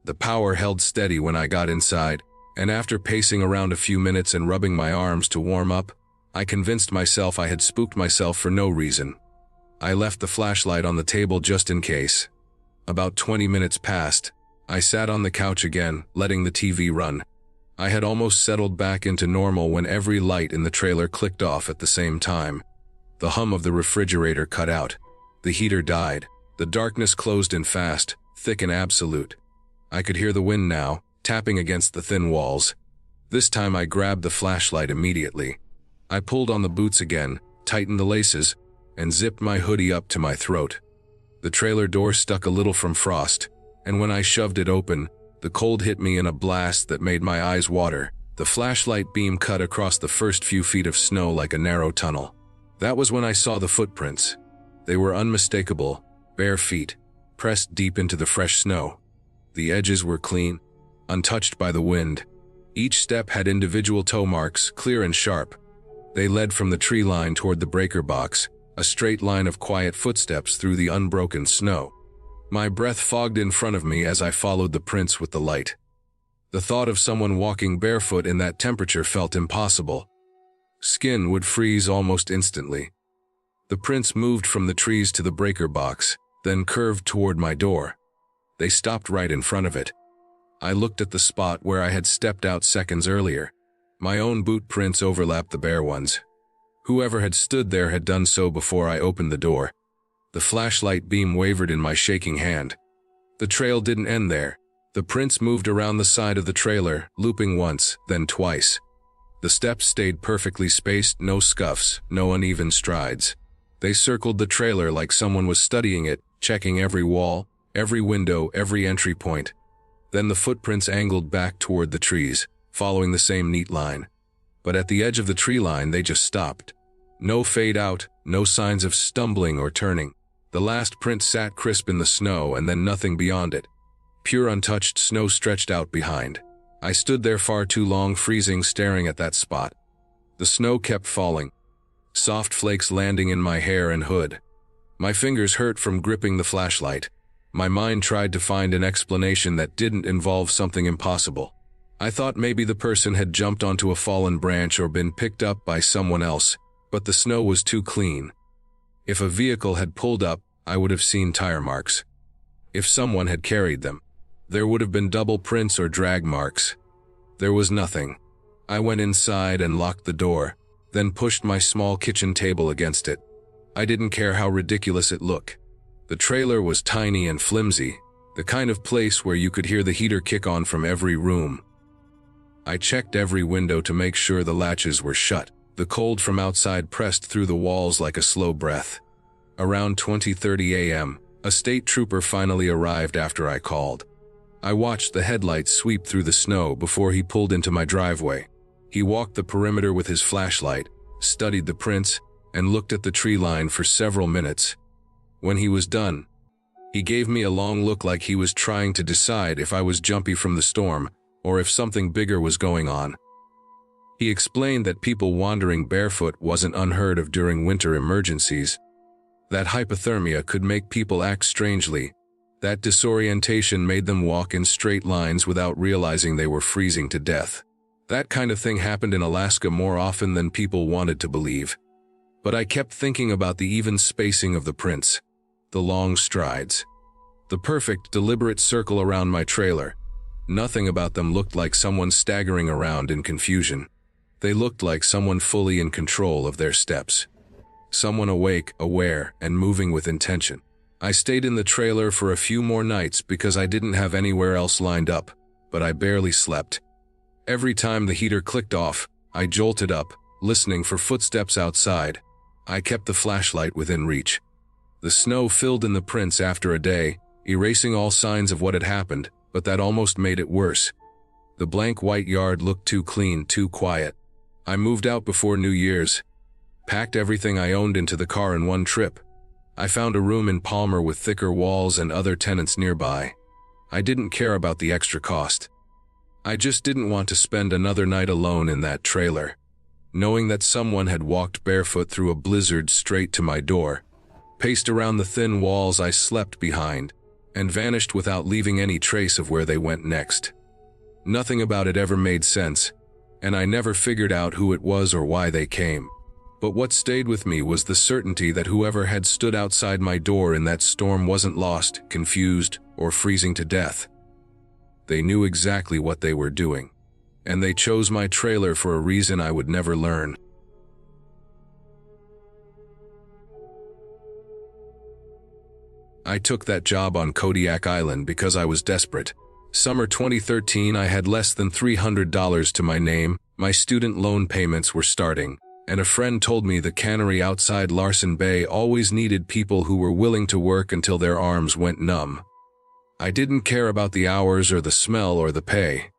The power held steady when I got inside, and after pacing around a few minutes and rubbing my arms to warm up, I convinced myself I had spooked myself for no reason. I left the flashlight on the table just in case. About 20 minutes passed. I sat on the couch again, letting the TV run. I had almost settled back into normal when every light in the trailer clicked off at the same time. The hum of the refrigerator cut out. The heater died. The darkness closed in fast, thick and absolute. I could hear the wind now, tapping against the thin walls. This time I grabbed the flashlight immediately. I pulled on the boots again, tightened the laces, and zipped my hoodie up to my throat. The trailer door stuck a little from frost, and when I shoved it open, the cold hit me in a blast that made my eyes water. The flashlight beam cut across the first few feet of snow like a narrow tunnel. That was when I saw the footprints. They were unmistakable, bare feet, pressed deep into the fresh snow. The edges were clean, untouched by the wind. Each step had individual toe marks, clear and sharp. They led from the tree line toward the breaker box, a straight line of quiet footsteps through the unbroken snow. My breath fogged in front of me as I followed the prints with the light. The thought of someone walking barefoot in that temperature felt impossible. Skin would freeze almost instantly. The prints moved from the trees to the breaker box, then curved toward my door. They stopped right in front of it. I looked at the spot where I had stepped out seconds earlier. My own boot prints overlapped the bare ones. Whoever had stood there had done so before I opened the door. The flashlight beam wavered in my shaking hand. The trail didn't end there. The prints moved around the side of the trailer, looping once, then twice. The steps stayed perfectly spaced, no scuffs, no uneven strides. They circled the trailer like someone was studying it, checking every wall, every window, every entry point. Then the footprints angled back toward the trees, following the same neat line. But at the edge of the tree line, they just stopped. No fade out, no signs of stumbling or turning. The last print sat crisp in the snow and then nothing beyond it. Pure untouched snow stretched out behind. I stood there far too long, freezing, staring at that spot. The snow kept falling, soft flakes landing in my hair and hood. My fingers hurt from gripping the flashlight. My mind tried to find an explanation that didn't involve something impossible. I thought maybe the person had jumped onto a fallen branch or been picked up by someone else, but the snow was too clean. If a vehicle had pulled up, I would have seen tire marks. If someone had carried them, there would have been double prints or drag marks. There was nothing. I went inside and locked the door, then pushed my small kitchen table against it. I didn't care how ridiculous it looked. The trailer was tiny and flimsy, the kind of place where you could hear the heater kick on from every room. I checked every window to make sure the latches were shut. The cold from outside pressed through the walls like a slow breath. Around 20:30 a.m., a state trooper finally arrived after I called. I watched the headlights sweep through the snow before he pulled into my driveway. He walked the perimeter with his flashlight, studied the prints, and looked at the tree line for several minutes. When he was done, he gave me a long look like he was trying to decide if I was jumpy from the storm or if something bigger was going on. He explained that people wandering barefoot wasn't unheard of during winter emergencies, that hypothermia could make people act strangely, That disorientation made them walk in straight lines without realizing they were freezing to death. That kind of thing happened in Alaska more often than people wanted to believe. But I kept thinking about the even spacing of the prints, the long strides, the perfect, deliberate circle around my trailer. Nothing about them looked like someone staggering around in confusion. They looked like someone fully in control of their steps. Someone awake, aware, and moving with intention. I stayed in the trailer for a few more nights because I didn't have anywhere else lined up, but I barely slept. Every time the heater clicked off, I jolted up, listening for footsteps outside. I kept the flashlight within reach. The snow filled in the prints after a day, erasing all signs of what had happened, but that almost made it worse. The blank white yard looked too clean, too quiet. I moved out before New Year's, packed everything I owned into the car in one trip. I found a room in Palmer with thicker walls and other tenants nearby. I didn't care about the extra cost. I just didn't want to spend another night alone in that trailer. Knowing that someone had walked barefoot through a blizzard straight to my door, paced around the thin walls I slept behind, and vanished without leaving any trace of where they went next. Nothing about it ever made sense, and I never figured out who it was or why they came. But what stayed with me was the certainty that whoever had stood outside my door in that storm wasn't lost, confused, or freezing to death. They knew exactly what they were doing, and they chose my trailer for a reason I would never learn. I took that job on Kodiak Island because I was desperate. Summer 2013, I had less than $300 to my name, my student loan payments were starting, and a friend told me the cannery outside Larsen Bay always needed people who were willing to work until their arms went numb. I didn't care about the hours or the smell or the pay.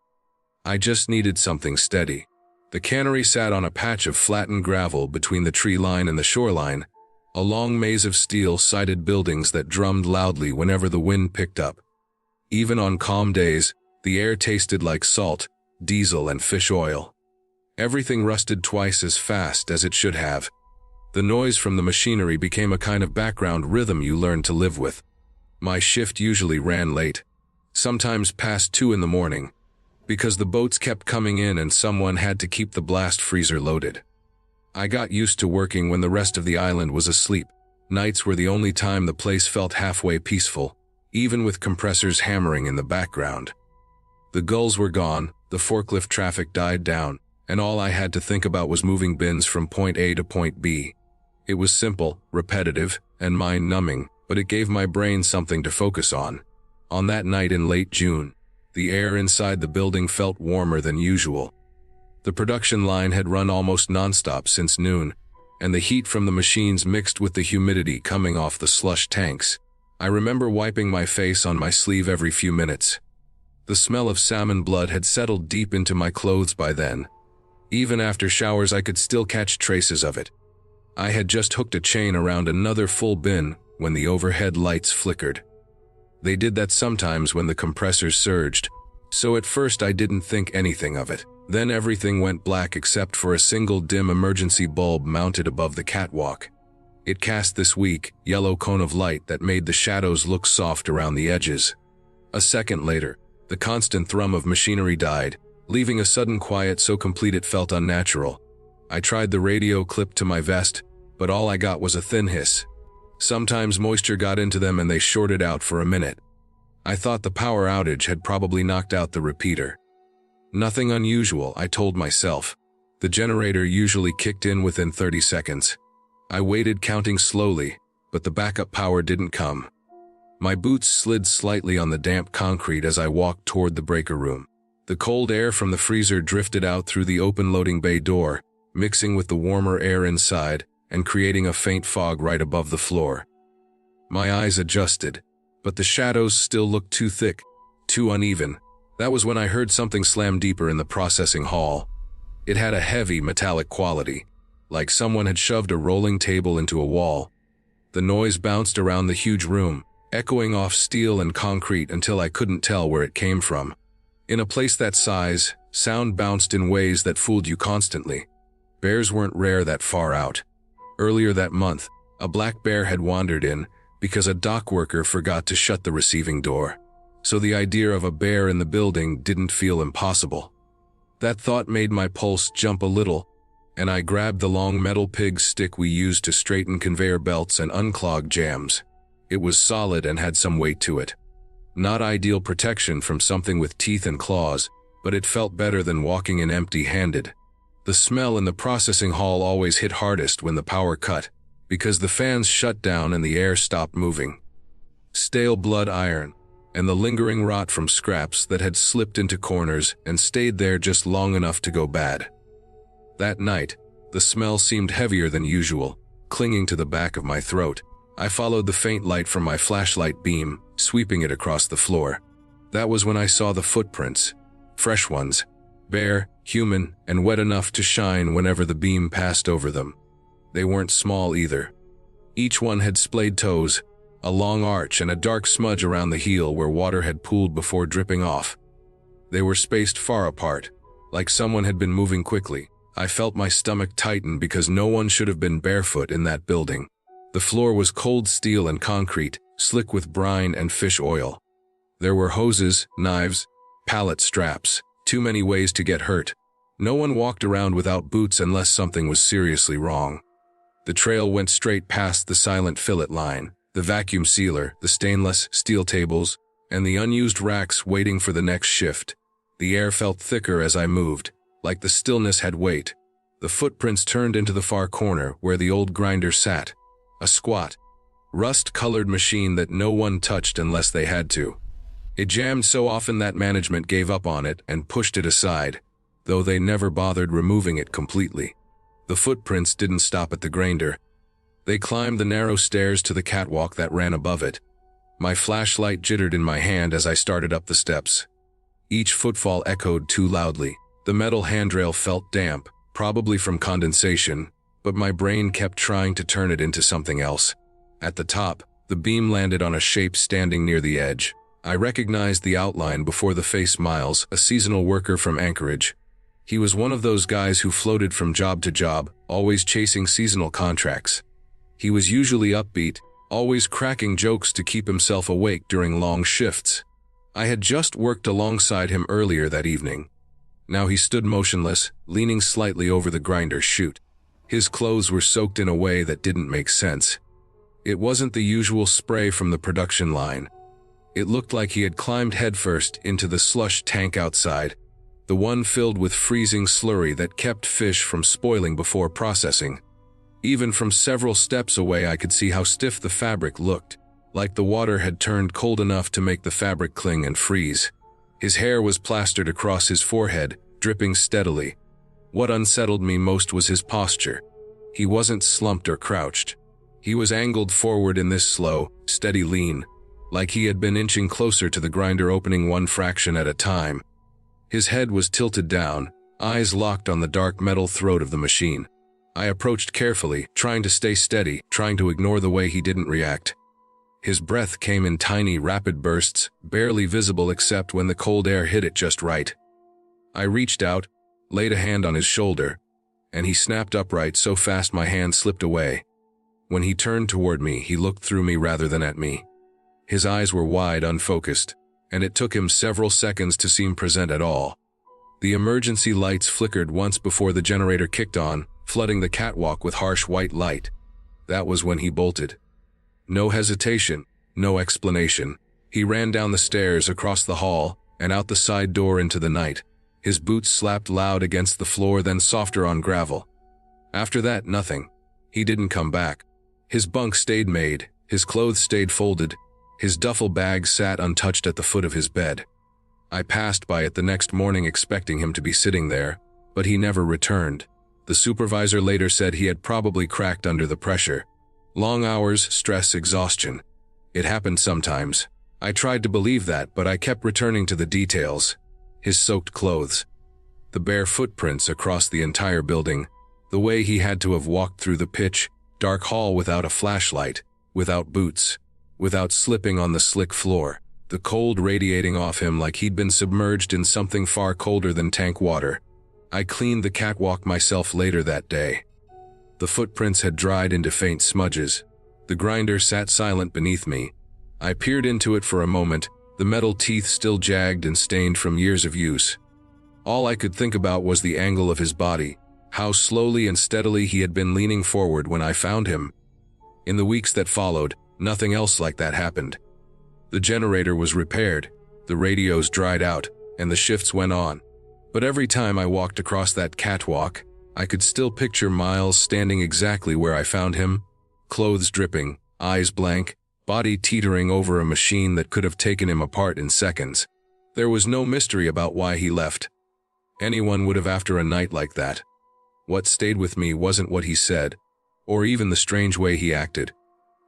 I just needed something steady. The cannery sat on a patch of flattened gravel between the tree line and the shoreline, a long maze of steel-sided buildings that drummed loudly whenever the wind picked up. Even on calm days, the air tasted like salt, diesel, and fish oil. Everything rusted twice as fast as it should have. The noise from the machinery became a kind of background rhythm you learned to live with. My shift usually ran late, sometimes past 2 in the morning, because the boats kept coming in and someone had to keep the blast freezer loaded. I got used to working when the rest of the island was asleep. Nights were the only time the place felt halfway peaceful, even with compressors hammering in the background. The gulls were gone, the forklift traffic died down, and all I had to think about was moving bins from point A to point B. It was simple, repetitive, and mind-numbing, but it gave my brain something to focus on. On that night in late June, the air inside the building felt warmer than usual. The production line had run almost nonstop since noon, and the heat from the machines mixed with the humidity coming off the slush tanks. I remember wiping my face on my sleeve every few minutes. The smell of salmon blood had settled deep into my clothes by then. Even after showers, I could still catch traces of it. I had just hooked a chain around another full bin when the overhead lights flickered. They did that sometimes when the compressors surged, so at first I didn't think anything of it. Then everything went black except for a single dim emergency bulb mounted above the catwalk. It cast this weak, yellow cone of light that made the shadows look soft around the edges. A second later, the constant thrum of machinery died, leaving a sudden quiet so complete it felt unnatural. I tried the radio clipped to my vest, but all I got was a thin hiss. Sometimes moisture got into them and they shorted out for a minute. I thought the power outage had probably knocked out the repeater. Nothing unusual, I told myself. The generator usually kicked in within 30 seconds. I waited, counting slowly, but the backup power didn't come. My boots slid slightly on the damp concrete as I walked toward the breaker room. The cold air from the freezer drifted out through the open loading bay door, mixing with the warmer air inside and creating a faint fog right above the floor. My eyes adjusted, but the shadows still looked too thick, too uneven. That was when I heard something slam deeper in the processing hall. It had a heavy, metallic quality, like someone had shoved a rolling table into a wall. The noise bounced around the huge room, echoing off steel and concrete until I couldn't tell where it came from. In a place that size, sound bounced in ways that fooled you constantly. Bears weren't rare that far out. Earlier that month, a black bear had wandered in, because a dock worker forgot to shut the receiving door. So the idea of a bear in the building didn't feel impossible. That thought made my pulse jump a little, and I grabbed the long metal pig stick we used to straighten conveyor belts and unclog jams. It was solid and had some weight to it. Not ideal protection from something with teeth and claws, but it felt better than walking in empty-handed. The smell in the processing hall always hit hardest when the power cut, because the fans shut down and the air stopped moving. Stale blood iron, and the lingering rot from scraps that had slipped into corners and stayed there just long enough to go bad. That night, the smell seemed heavier than usual, clinging to the back of my throat. I followed the faint light from my flashlight beam, sweeping it across the floor. That was when I saw the footprints. Fresh ones. Bare, human, and wet enough to shine whenever the beam passed over them. They weren't small either. Each one had splayed toes, a long arch and a dark smudge around the heel where water had pooled before dripping off. They were spaced far apart, like someone had been moving quickly. I felt my stomach tighten because no one should have been barefoot in that building. The floor was cold steel and concrete, slick with brine and fish oil. There were hoses, knives, pallet straps, too many ways to get hurt. No one walked around without boots unless something was seriously wrong. The trail went straight past the silent fillet line, the vacuum sealer, the stainless steel tables, and the unused racks waiting for the next shift. The air felt thicker as I moved, like the stillness had weight. The footprints turned into the far corner where the old grinder sat. A squat, rust-colored machine that no one touched unless they had to. It jammed so often that management gave up on it and pushed it aside, though they never bothered removing it completely. The footprints didn't stop at the grinder. They climbed the narrow stairs to the catwalk that ran above it. My flashlight jittered in my hand as I started up the steps. Each footfall echoed too loudly. The metal handrail felt damp, probably from condensation, but my brain kept trying to turn it into something else. At the top, the beam landed on a shape standing near the edge. I recognized the outline before the face. Miles, a seasonal worker from Anchorage. He was one of those guys who floated from job to job, always chasing seasonal contracts. He was usually upbeat, always cracking jokes to keep himself awake during long shifts. I had just worked alongside him earlier that evening. Now he stood motionless, leaning slightly over the grinder chute. His clothes were soaked in a way that didn't make sense. It wasn't the usual spray from the production line. It looked like he had climbed headfirst into the slush tank outside, the one filled with freezing slurry that kept fish from spoiling before processing. Even from several steps away I could see how stiff the fabric looked, like the water had turned cold enough to make the fabric cling and freeze. His hair was plastered across his forehead, dripping steadily. What unsettled me most was his posture. He wasn't slumped or crouched. He was angled forward in this slow, steady lean, like he had been inching closer to the grinder, opening one fraction at a time. His head was tilted down, eyes locked on the dark metal throat of the machine. I approached carefully, trying to stay steady, trying to ignore the way he didn't react. His breath came in tiny, rapid bursts, barely visible except when the cold air hit it just right. I reached out, laid a hand on his shoulder, and he snapped upright so fast my hand slipped away. When he turned toward me, he looked through me rather than at me. His eyes were wide, unfocused, and it took him several seconds to seem present at all. The emergency lights flickered once before the generator kicked on, flooding the catwalk with harsh white light. That was when he bolted. No hesitation, no explanation. He ran down the stairs, across the hall, and out the side door into the night. His boots slapped loud against the floor, then softer on gravel. After that, nothing. He didn't come back. His bunk stayed made, his clothes stayed folded, his duffel bag sat untouched at the foot of his bed. I passed by it the next morning expecting him to be sitting there, but he never returned. The supervisor later said he had probably cracked under the pressure. Long hours, stress, exhaustion. It happened sometimes. I tried to believe that, but I kept returning to the details. His soaked clothes, the bare footprints across the entire building, the way he had to have walked through the pitch dark hall without a flashlight, without boots, without slipping on the slick floor, the cold radiating off him like he'd been submerged in something far colder than tank water. I cleaned the catwalk myself later that day. The footprints had dried into faint smudges. The grinder sat silent beneath me. I peered into it for a moment, the metal teeth still jagged and stained from years of use. All I could think about was the angle of his body, how slowly and steadily he had been leaning forward when I found him. In the weeks that followed, nothing else like that happened. The generator was repaired, the radios dried out, and the shifts went on. But every time I walked across that catwalk, I could still picture Miles standing exactly where I found him, clothes dripping, eyes blank, body teetering over a machine that could have taken him apart in seconds. There was no mystery about why he left. Anyone would have after a night like that. What stayed with me wasn't what he said, or even the strange way he acted.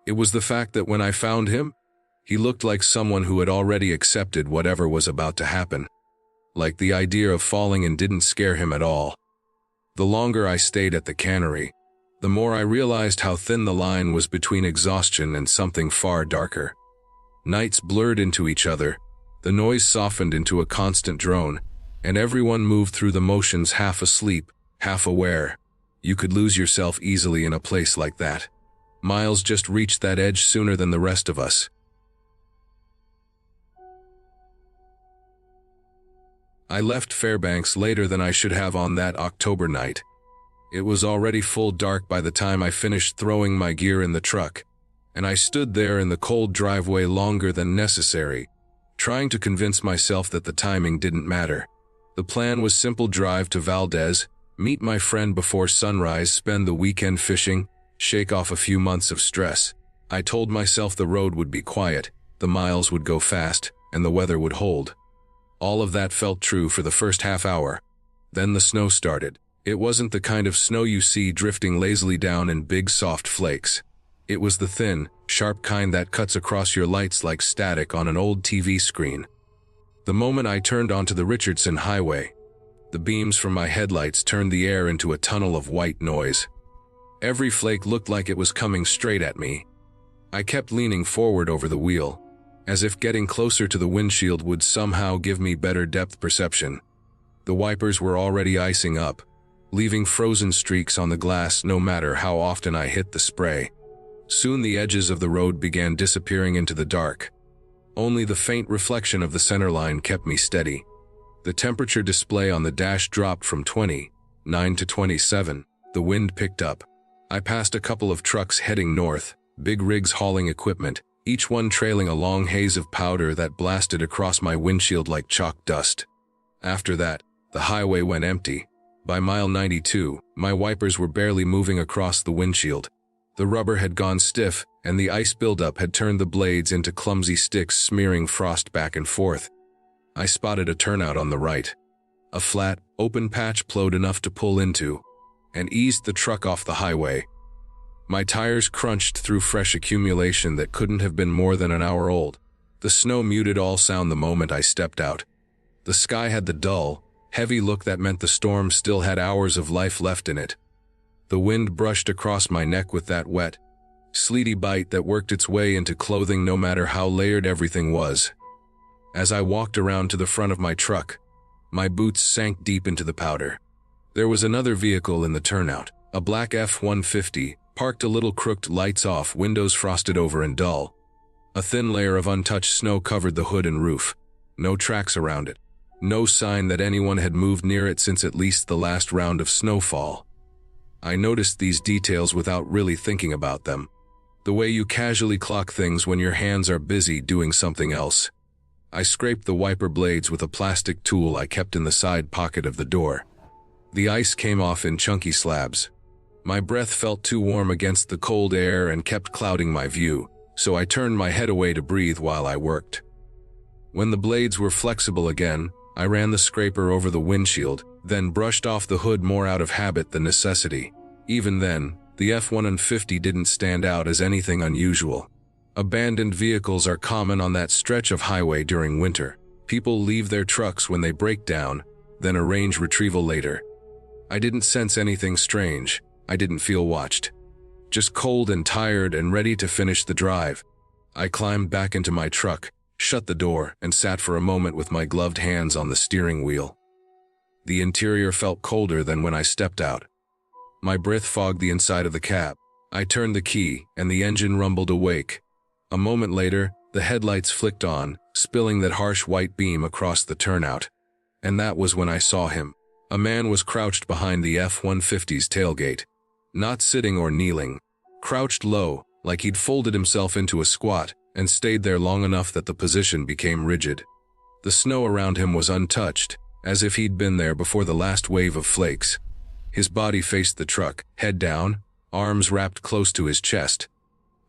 It was the fact that when I found him, he looked like someone who had already accepted whatever was about to happen. Like the idea of falling and didn't scare him at all. The longer I stayed at the cannery, the more I realized how thin the line was between exhaustion and something far darker. Nights blurred into each other, the noise softened into a constant drone, and everyone moved through the motions half asleep, half aware. You could lose yourself easily in a place like that. Miles just reached that edge sooner than the rest of us. I left Fairbanks later than I should have on that October night. It was already full dark by the time I finished throwing my gear in the truck, and I stood there in the cold driveway longer than necessary, trying to convince myself that the timing didn't matter. The plan was simple: drive to Valdez, meet my friend before sunrise, spend the weekend fishing, shake off a few months of stress. I told myself the road would be quiet, the miles would go fast, and the weather would hold. All of that felt true for the first half hour. Then the snow started. It wasn't the kind of snow you see drifting lazily down in big soft flakes. It was the thin, sharp kind that cuts across your lights like static on an old TV screen. The moment I turned onto the Richardson Highway, the beams from my headlights turned the air into a tunnel of white noise. Every flake looked like it was coming straight at me. I kept leaning forward over the wheel, as if getting closer to the windshield would somehow give me better depth perception. The wipers were already icing up, leaving frozen streaks on the glass no matter how often I hit the spray. Soon the edges of the road began disappearing into the dark. Only the faint reflection of the center line kept me steady. The temperature display on the dash dropped from 29 to 27. The wind picked up. I passed a couple of trucks heading north, big rigs hauling equipment, each one trailing a long haze of powder that blasted across my windshield like chalk dust. After that, the highway went empty. By mile 92, my wipers were barely moving across the windshield. The rubber had gone stiff, and the ice buildup had turned the blades into clumsy sticks smearing frost back and forth. I spotted a turnout on the right. A flat, open patch plowed enough to pull into, and eased the truck off the highway. My tires crunched through fresh accumulation that couldn't have been more than an hour old. The snow muted all sound the moment I stepped out. The sky had the dull, heavy look that meant the storm still had hours of life left in it. The wind brushed across my neck with that wet, sleety bite that worked its way into clothing no matter how layered everything was. As I walked around to the front of my truck, my boots sank deep into the powder. There was another vehicle in the turnout, a black F-150, parked a little crooked, lights off, windows frosted over and dull. A thin layer of untouched snow covered the hood and roof. No tracks around it. No sign that anyone had moved near it since at least the last round of snowfall. I noticed these details without really thinking about them. The way you casually clock things when your hands are busy doing something else. I scraped the wiper blades with a plastic tool I kept in the side pocket of the door. The ice came off in chunky slabs. My breath felt too warm against the cold air and kept clouding my view, so I turned my head away to breathe while I worked. When the blades were flexible again, I ran the scraper over the windshield, then brushed off the hood more out of habit than necessity. Even then, the F-150 didn't stand out as anything unusual. Abandoned vehicles are common on that stretch of highway during winter. People leave their trucks when they break down, then arrange retrieval later. I didn't sense anything strange. I didn't feel watched. Just cold and tired and ready to finish the drive. I climbed back into my truck, shut the door, and sat for a moment with my gloved hands on the steering wheel. The interior felt colder than when I stepped out. My breath fogged the inside of the cab. I turned the key, and the engine rumbled awake. A moment later, the headlights flicked on, spilling that harsh white beam across the turnout. And that was when I saw him. A man was crouched behind the F-150's tailgate. Not sitting or kneeling. Crouched low, like he'd folded himself into a squat, and stayed there long enough that the position became rigid. The snow around him was untouched, as if he'd been there before the last wave of flakes. His body faced the truck, head down, arms wrapped close to his chest.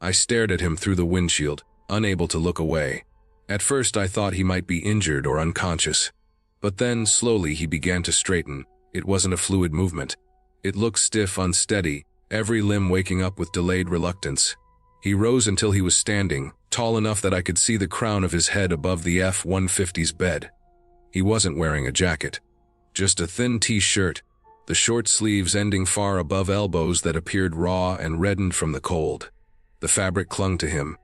I stared at him through the windshield, unable to look away. At first I thought he might be injured or unconscious. But then, slowly, he began to straighten. It wasn't a fluid movement. It looked stiff, unsteady, every limb waking up with delayed reluctance. He rose until he was standing, tall enough that I could see the crown of his head above the F-150's bed. He wasn't wearing a jacket. Just a thin T-shirt, the short sleeves ending far above elbows that appeared raw and reddened from the cold. The fabric clung to him.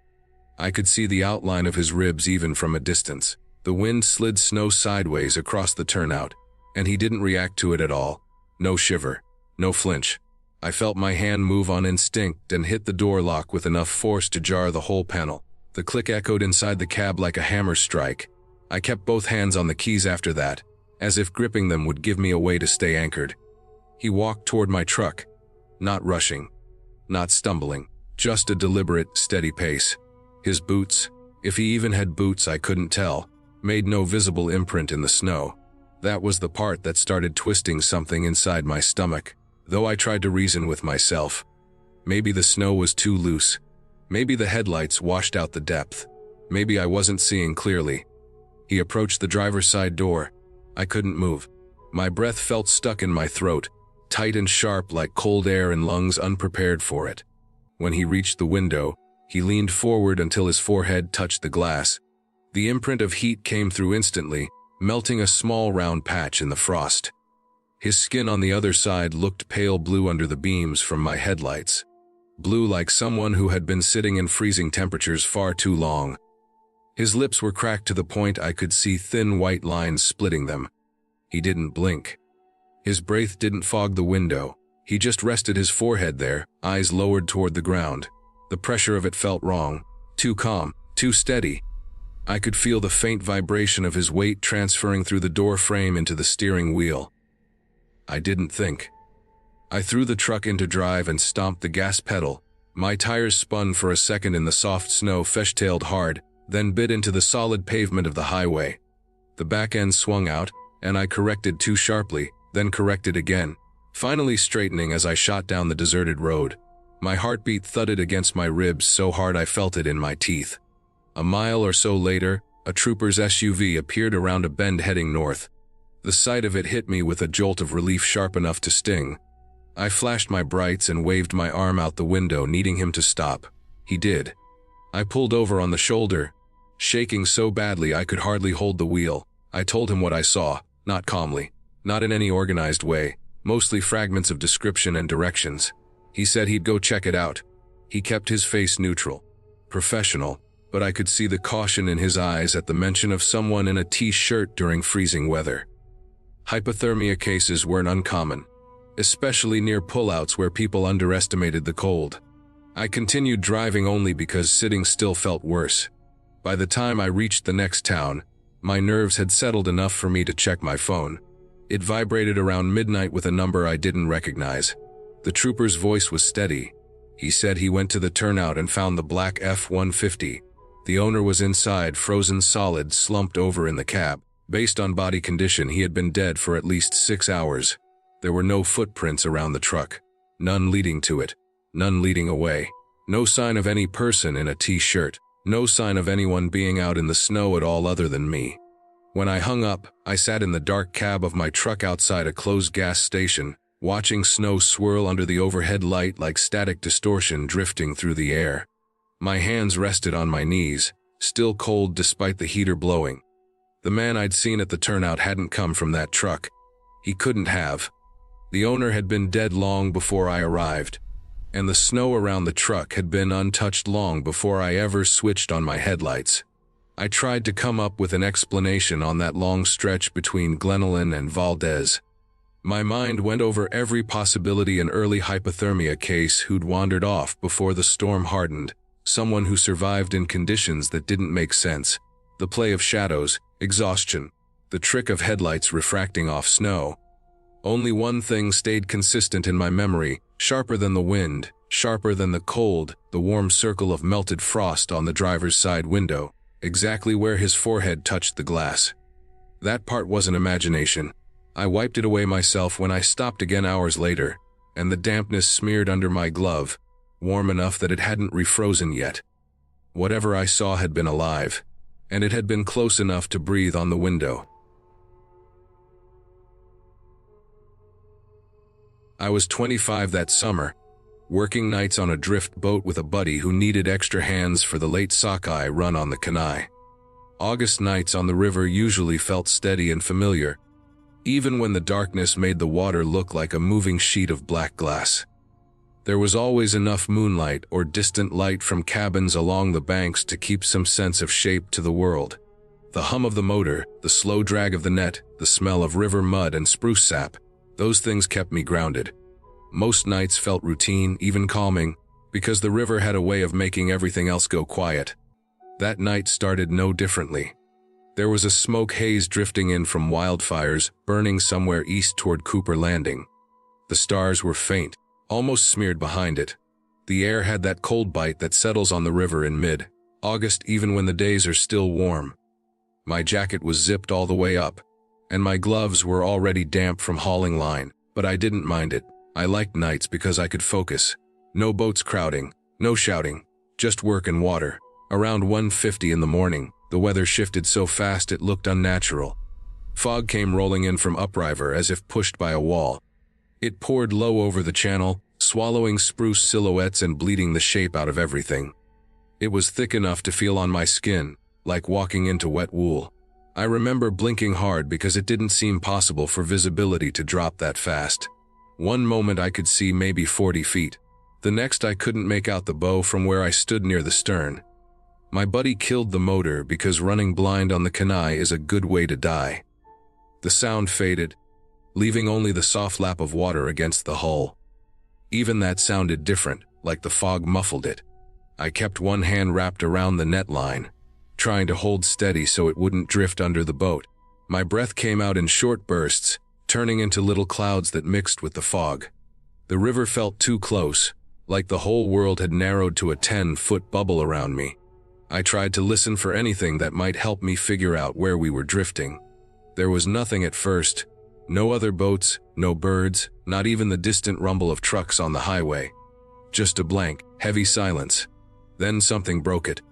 I could see the outline of his ribs even from a distance. The wind slid snow sideways across the turnout, and he didn't react to it at all. No shiver, no flinch. I felt my hand move on instinct and hit the door lock with enough force to jar the whole panel. The click echoed inside the cab like a hammer strike. I kept both hands on the keys after that, as if gripping them would give me a way to stay anchored. He walked toward my truck, not rushing, not stumbling, just a deliberate, steady pace. His boots, if he even had boots I couldn't tell, made no visible imprint in the snow. That was the part that started twisting something inside my stomach, though I tried to reason with myself. Maybe the snow was too loose. Maybe the headlights washed out the depth. Maybe I wasn't seeing clearly. He approached the driver's side door. I couldn't move. My breath felt stuck in my throat, tight and sharp like cold air in lungs unprepared for it. When he reached the window, he leaned forward until his forehead touched the glass. The imprint of heat came through instantly, melting a small round patch in the frost. His skin on the other side looked pale blue under the beams from my headlights. Blue like someone who had been sitting in freezing temperatures far too long. His lips were cracked to the point I could see thin white lines splitting them. He didn't blink. His breath didn't fog the window. He just rested his forehead there, eyes lowered toward the ground. The pressure of it felt wrong, too calm, too steady. I could feel the faint vibration of his weight transferring through the door frame into the steering wheel. I didn't think. I threw the truck into drive and stomped the gas pedal. My tires spun for a second in the soft snow, fishtailed hard, then bit into the solid pavement of the highway. The back end swung out, and I corrected too sharply, then corrected again, finally straightening as I shot down the deserted road. My heartbeat thudded against my ribs so hard I felt it in my teeth. A mile or so later, a trooper's SUV appeared around a bend heading north. The sight of it hit me with a jolt of relief sharp enough to sting. I flashed my brights and waved my arm out the window, needing him to stop. He did. I pulled over on the shoulder, shaking so badly I could hardly hold the wheel. I told him what I saw, not calmly, not in any organized way, mostly fragments of description and directions. He said he'd go check it out. He kept his face neutral, professional, but I could see the caution in his eyes at the mention of someone in a T-shirt during freezing weather. Hypothermia cases weren't uncommon, especially near pullouts where people underestimated the cold. I continued driving only because sitting still felt worse. By the time I reached the next town, my nerves had settled enough for me to check my phone. It vibrated around midnight with a number I didn't recognize. The trooper's voice was steady. He said he went to the turnout and found the black F-150. The owner was inside, frozen solid, slumped over in the cab. Based on body condition, he had been dead for at least 6 hours. There were no footprints around the truck. None leading to it. None leading away. No sign of any person in a T-shirt. No sign of anyone being out in the snow at all other than me. When I hung up, I sat in the dark cab of my truck outside a closed gas station, watching snow swirl under the overhead light like static distortion drifting through the air. My hands rested on my knees, still cold despite the heater blowing. The man I'd seen at the turnout hadn't come from that truck. He couldn't have. The owner had been dead long before I arrived, and the snow around the truck had been untouched long before I ever switched on my headlights. I tried to come up with an explanation on that long stretch between Glenalyn and Valdez. My mind went over every possibility: an early hypothermia case who'd wandered off before the storm hardened, someone who survived in conditions that didn't make sense, the play of shadows, exhaustion, the trick of headlights refracting off snow. Only one thing stayed consistent in my memory, sharper than the wind, sharper than the cold, the warm circle of melted frost on the driver's side window, exactly where his forehead touched the glass. That part wasn't imagination. I wiped it away myself when I stopped again hours later, and the dampness smeared under my glove, warm enough that it hadn't refrozen yet. Whatever I saw had been alive, and it had been close enough to breathe on the window. I was 25 that summer, working nights on a drift boat with a buddy who needed extra hands for the late sockeye run on the Kenai. August nights on the river usually felt steady and familiar, even when the darkness made the water look like a moving sheet of black glass. There was always enough moonlight or distant light from cabins along the banks to keep some sense of shape to the world. The hum of the motor, the slow drag of the net, the smell of river mud and spruce sap, those things kept me grounded. Most nights felt routine, even calming, because the river had a way of making everything else go quiet. That night started no differently. There was a smoke haze drifting in from wildfires burning somewhere east toward Cooper Landing. The stars were faint, almost smeared behind it. The air had that cold bite that settles on the river in mid-August even when the days are still warm. My jacket was zipped all the way up, and my gloves were already damp from hauling line, but I didn't mind it. I liked nights because I could focus. No boats crowding, no shouting, just work and water. Around 1:50 in the morning, the weather shifted so fast it looked unnatural. Fog came rolling in from upriver as if pushed by a wall. It poured low over the channel, swallowing spruce silhouettes and bleeding the shape out of everything. It was thick enough to feel on my skin, like walking into wet wool. I remember blinking hard because it didn't seem possible for visibility to drop that fast. One moment I could see maybe 40 feet. The next I couldn't make out the bow from where I stood near the stern. My buddy killed the motor because running blind on the Kenai is a good way to die. The sound faded, leaving only the soft lap of water against the hull. Even that sounded different, like the fog muffled it. I kept one hand wrapped around the net line, trying to hold steady so it wouldn't drift under the boat. My breath came out in short bursts, turning into little clouds that mixed with the fog. The river felt too close, like the whole world had narrowed to a 10-foot bubble around me. I tried to listen for anything that might help me figure out where we were drifting. There was nothing at first. No other boats, no birds, not even the distant rumble of trucks on the highway. Just a blank, heavy silence. Then something broke it.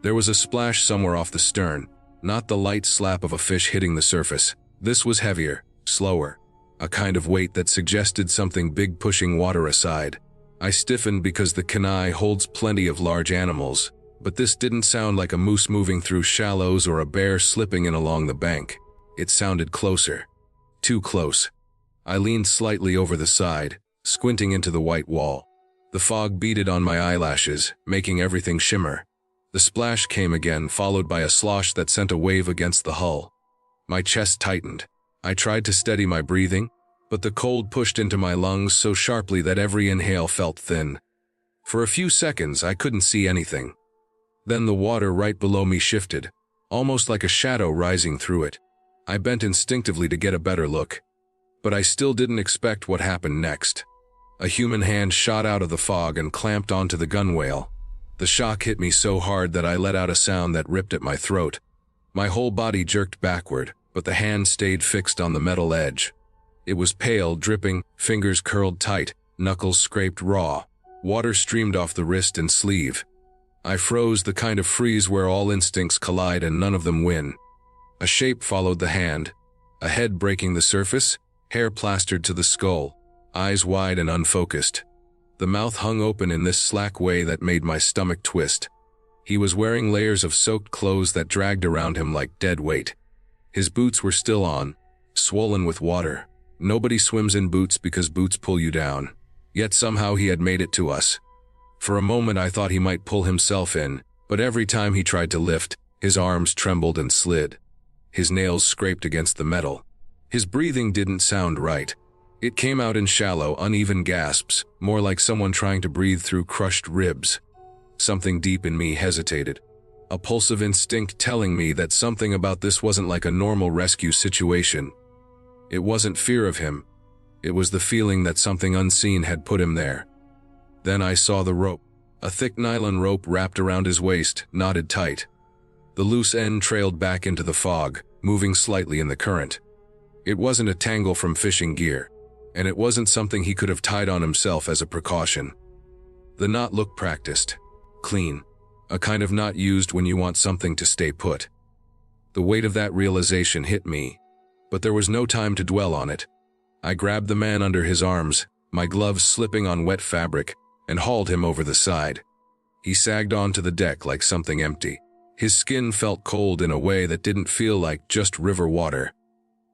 There was a splash somewhere off the stern, not the light slap of a fish hitting the surface. This was heavier, slower, a kind of weight that suggested something big pushing water aside. I stiffened because the Kenai holds plenty of large animals, but this didn't sound like a moose moving through shallows or a bear slipping in along the bank. It sounded closer. Too close. I leaned slightly over the side, squinting into the white wall. The fog beaded on my eyelashes, making everything shimmer. The splash came again, followed by a slosh that sent a wave against the hull. My chest tightened. I tried to steady my breathing, but the cold pushed into my lungs so sharply that every inhale felt thin. For a few seconds, I couldn't see anything. Then the water right below me shifted, almost like a shadow rising through it. I bent instinctively to get a better look, but I still didn't expect what happened next. A human hand shot out of the fog and clamped onto the gunwale. The shock hit me so hard that I let out a sound that ripped at my throat. My whole body jerked backward, but the hand stayed fixed on the metal edge. It was pale, dripping, fingers curled tight, knuckles scraped raw. Water streamed off the wrist and sleeve. I froze, the kind of freeze where all instincts collide and none of them win. A shape followed the hand, a head breaking the surface, hair plastered to the skull, eyes wide and unfocused. The mouth hung open in this slack way that made my stomach twist. He was wearing layers of soaked clothes that dragged around him like dead weight. His boots were still on, swollen with water. Nobody swims in boots because boots pull you down. Yet somehow he had made it to us. For a moment I thought he might pull himself in, but every time he tried to lift, his arms trembled and slid. His nails scraped against the metal. His breathing didn't sound right. It came out in shallow, uneven gasps, more like someone trying to breathe through crushed ribs. Something deep in me hesitated, a pulse of instinct telling me that something about this wasn't like a normal rescue situation. It wasn't fear of him. It was the feeling that something unseen had put him there. Then I saw the rope. A thick nylon rope wrapped around his waist, knotted tight. The loose end trailed back into the fog, moving slightly in the current. It wasn't a tangle from fishing gear, and it wasn't something he could have tied on himself as a precaution. The knot looked practiced, clean, a kind of knot used when you want something to stay put. The weight of that realization hit me, but there was no time to dwell on it. I grabbed the man under his arms, my gloves slipping on wet fabric, and hauled him over the side. He sagged onto the deck like something empty. His skin felt cold in a way that didn't feel like just river water.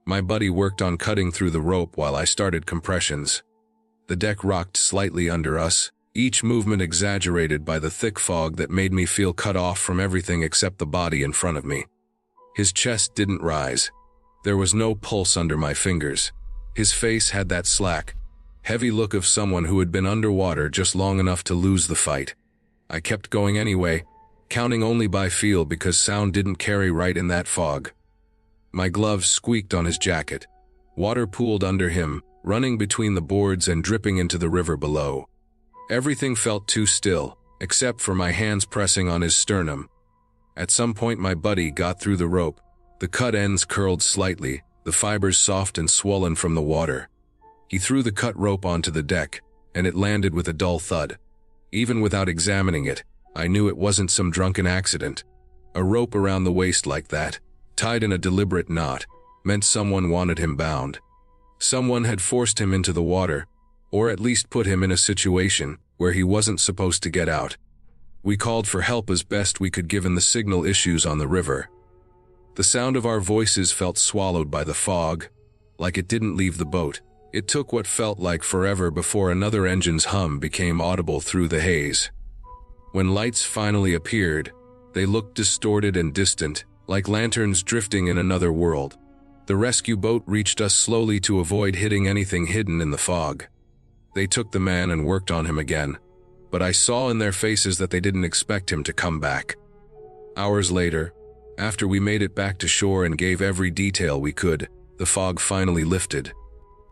My buddy worked on cutting through the rope while I started compressions. The deck rocked slightly under us, each movement exaggerated by the thick fog that made me feel cut off from everything except the body in front of me. His chest didn't rise. There was no pulse under my fingers. His face had that slack, heavy look of someone who had been underwater just long enough to lose the fight. I kept going anyway, counting only by feel because sound didn't carry right in that fog. My gloves squeaked on his jacket. Water pooled under him, running between the boards and dripping into the river below. Everything felt too still, except for my hands pressing on his sternum. At some point my buddy got through the rope. The cut ends curled slightly, the fibers soft and swollen from the water. He threw the cut rope onto the deck, and it landed with a dull thud. Even without examining it, I knew it wasn't some drunken accident. A rope around the waist like that, tied in a deliberate knot, meant someone wanted him bound. Someone had forced him into the water, or at least put him in a situation where he wasn't supposed to get out. We called for help as best we could given the signal issues on the river. The sound of our voices felt swallowed by the fog, like it didn't leave the boat. It took what felt like forever before another engine's hum became audible through the haze. When lights finally appeared, they looked distorted and distant, like lanterns drifting in another world. The rescue boat reached us slowly to avoid hitting anything hidden in the fog. They took the man and worked on him again, but I saw in their faces that they didn't expect him to come back. Hours later, after we made it back to shore and gave every detail we could, the fog finally lifted.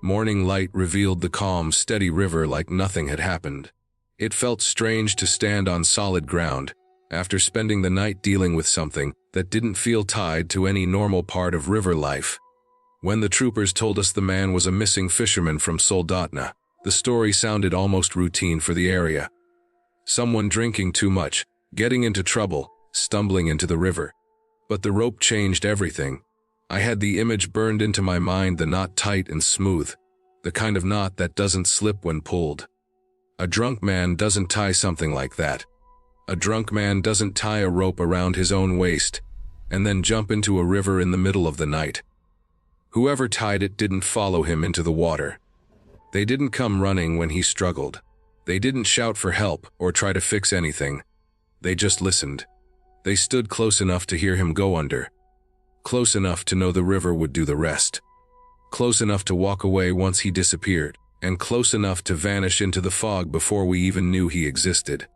Morning light revealed the calm, steady river like nothing had happened. It felt strange to stand on solid ground, after spending the night dealing with something that didn't feel tied to any normal part of river life. When the troopers told us the man was a missing fisherman from Soldotna, the story sounded almost routine for the area. Someone drinking too much, getting into trouble, stumbling into the river. But the rope changed everything. I had the image burned into my mind, the knot tight and smooth, the kind of knot that doesn't slip when pulled. A drunk man doesn't tie something like that. A drunk man doesn't tie a rope around his own waist and then jump into a river in the middle of the night. Whoever tied it didn't follow him into the water. They didn't come running when he struggled. They didn't shout for help or try to fix anything. They just listened. They stood close enough to hear him go under. Close enough to know the river would do the rest. Close enough to walk away once he disappeared, and close enough to vanish into the fog before we even knew he existed.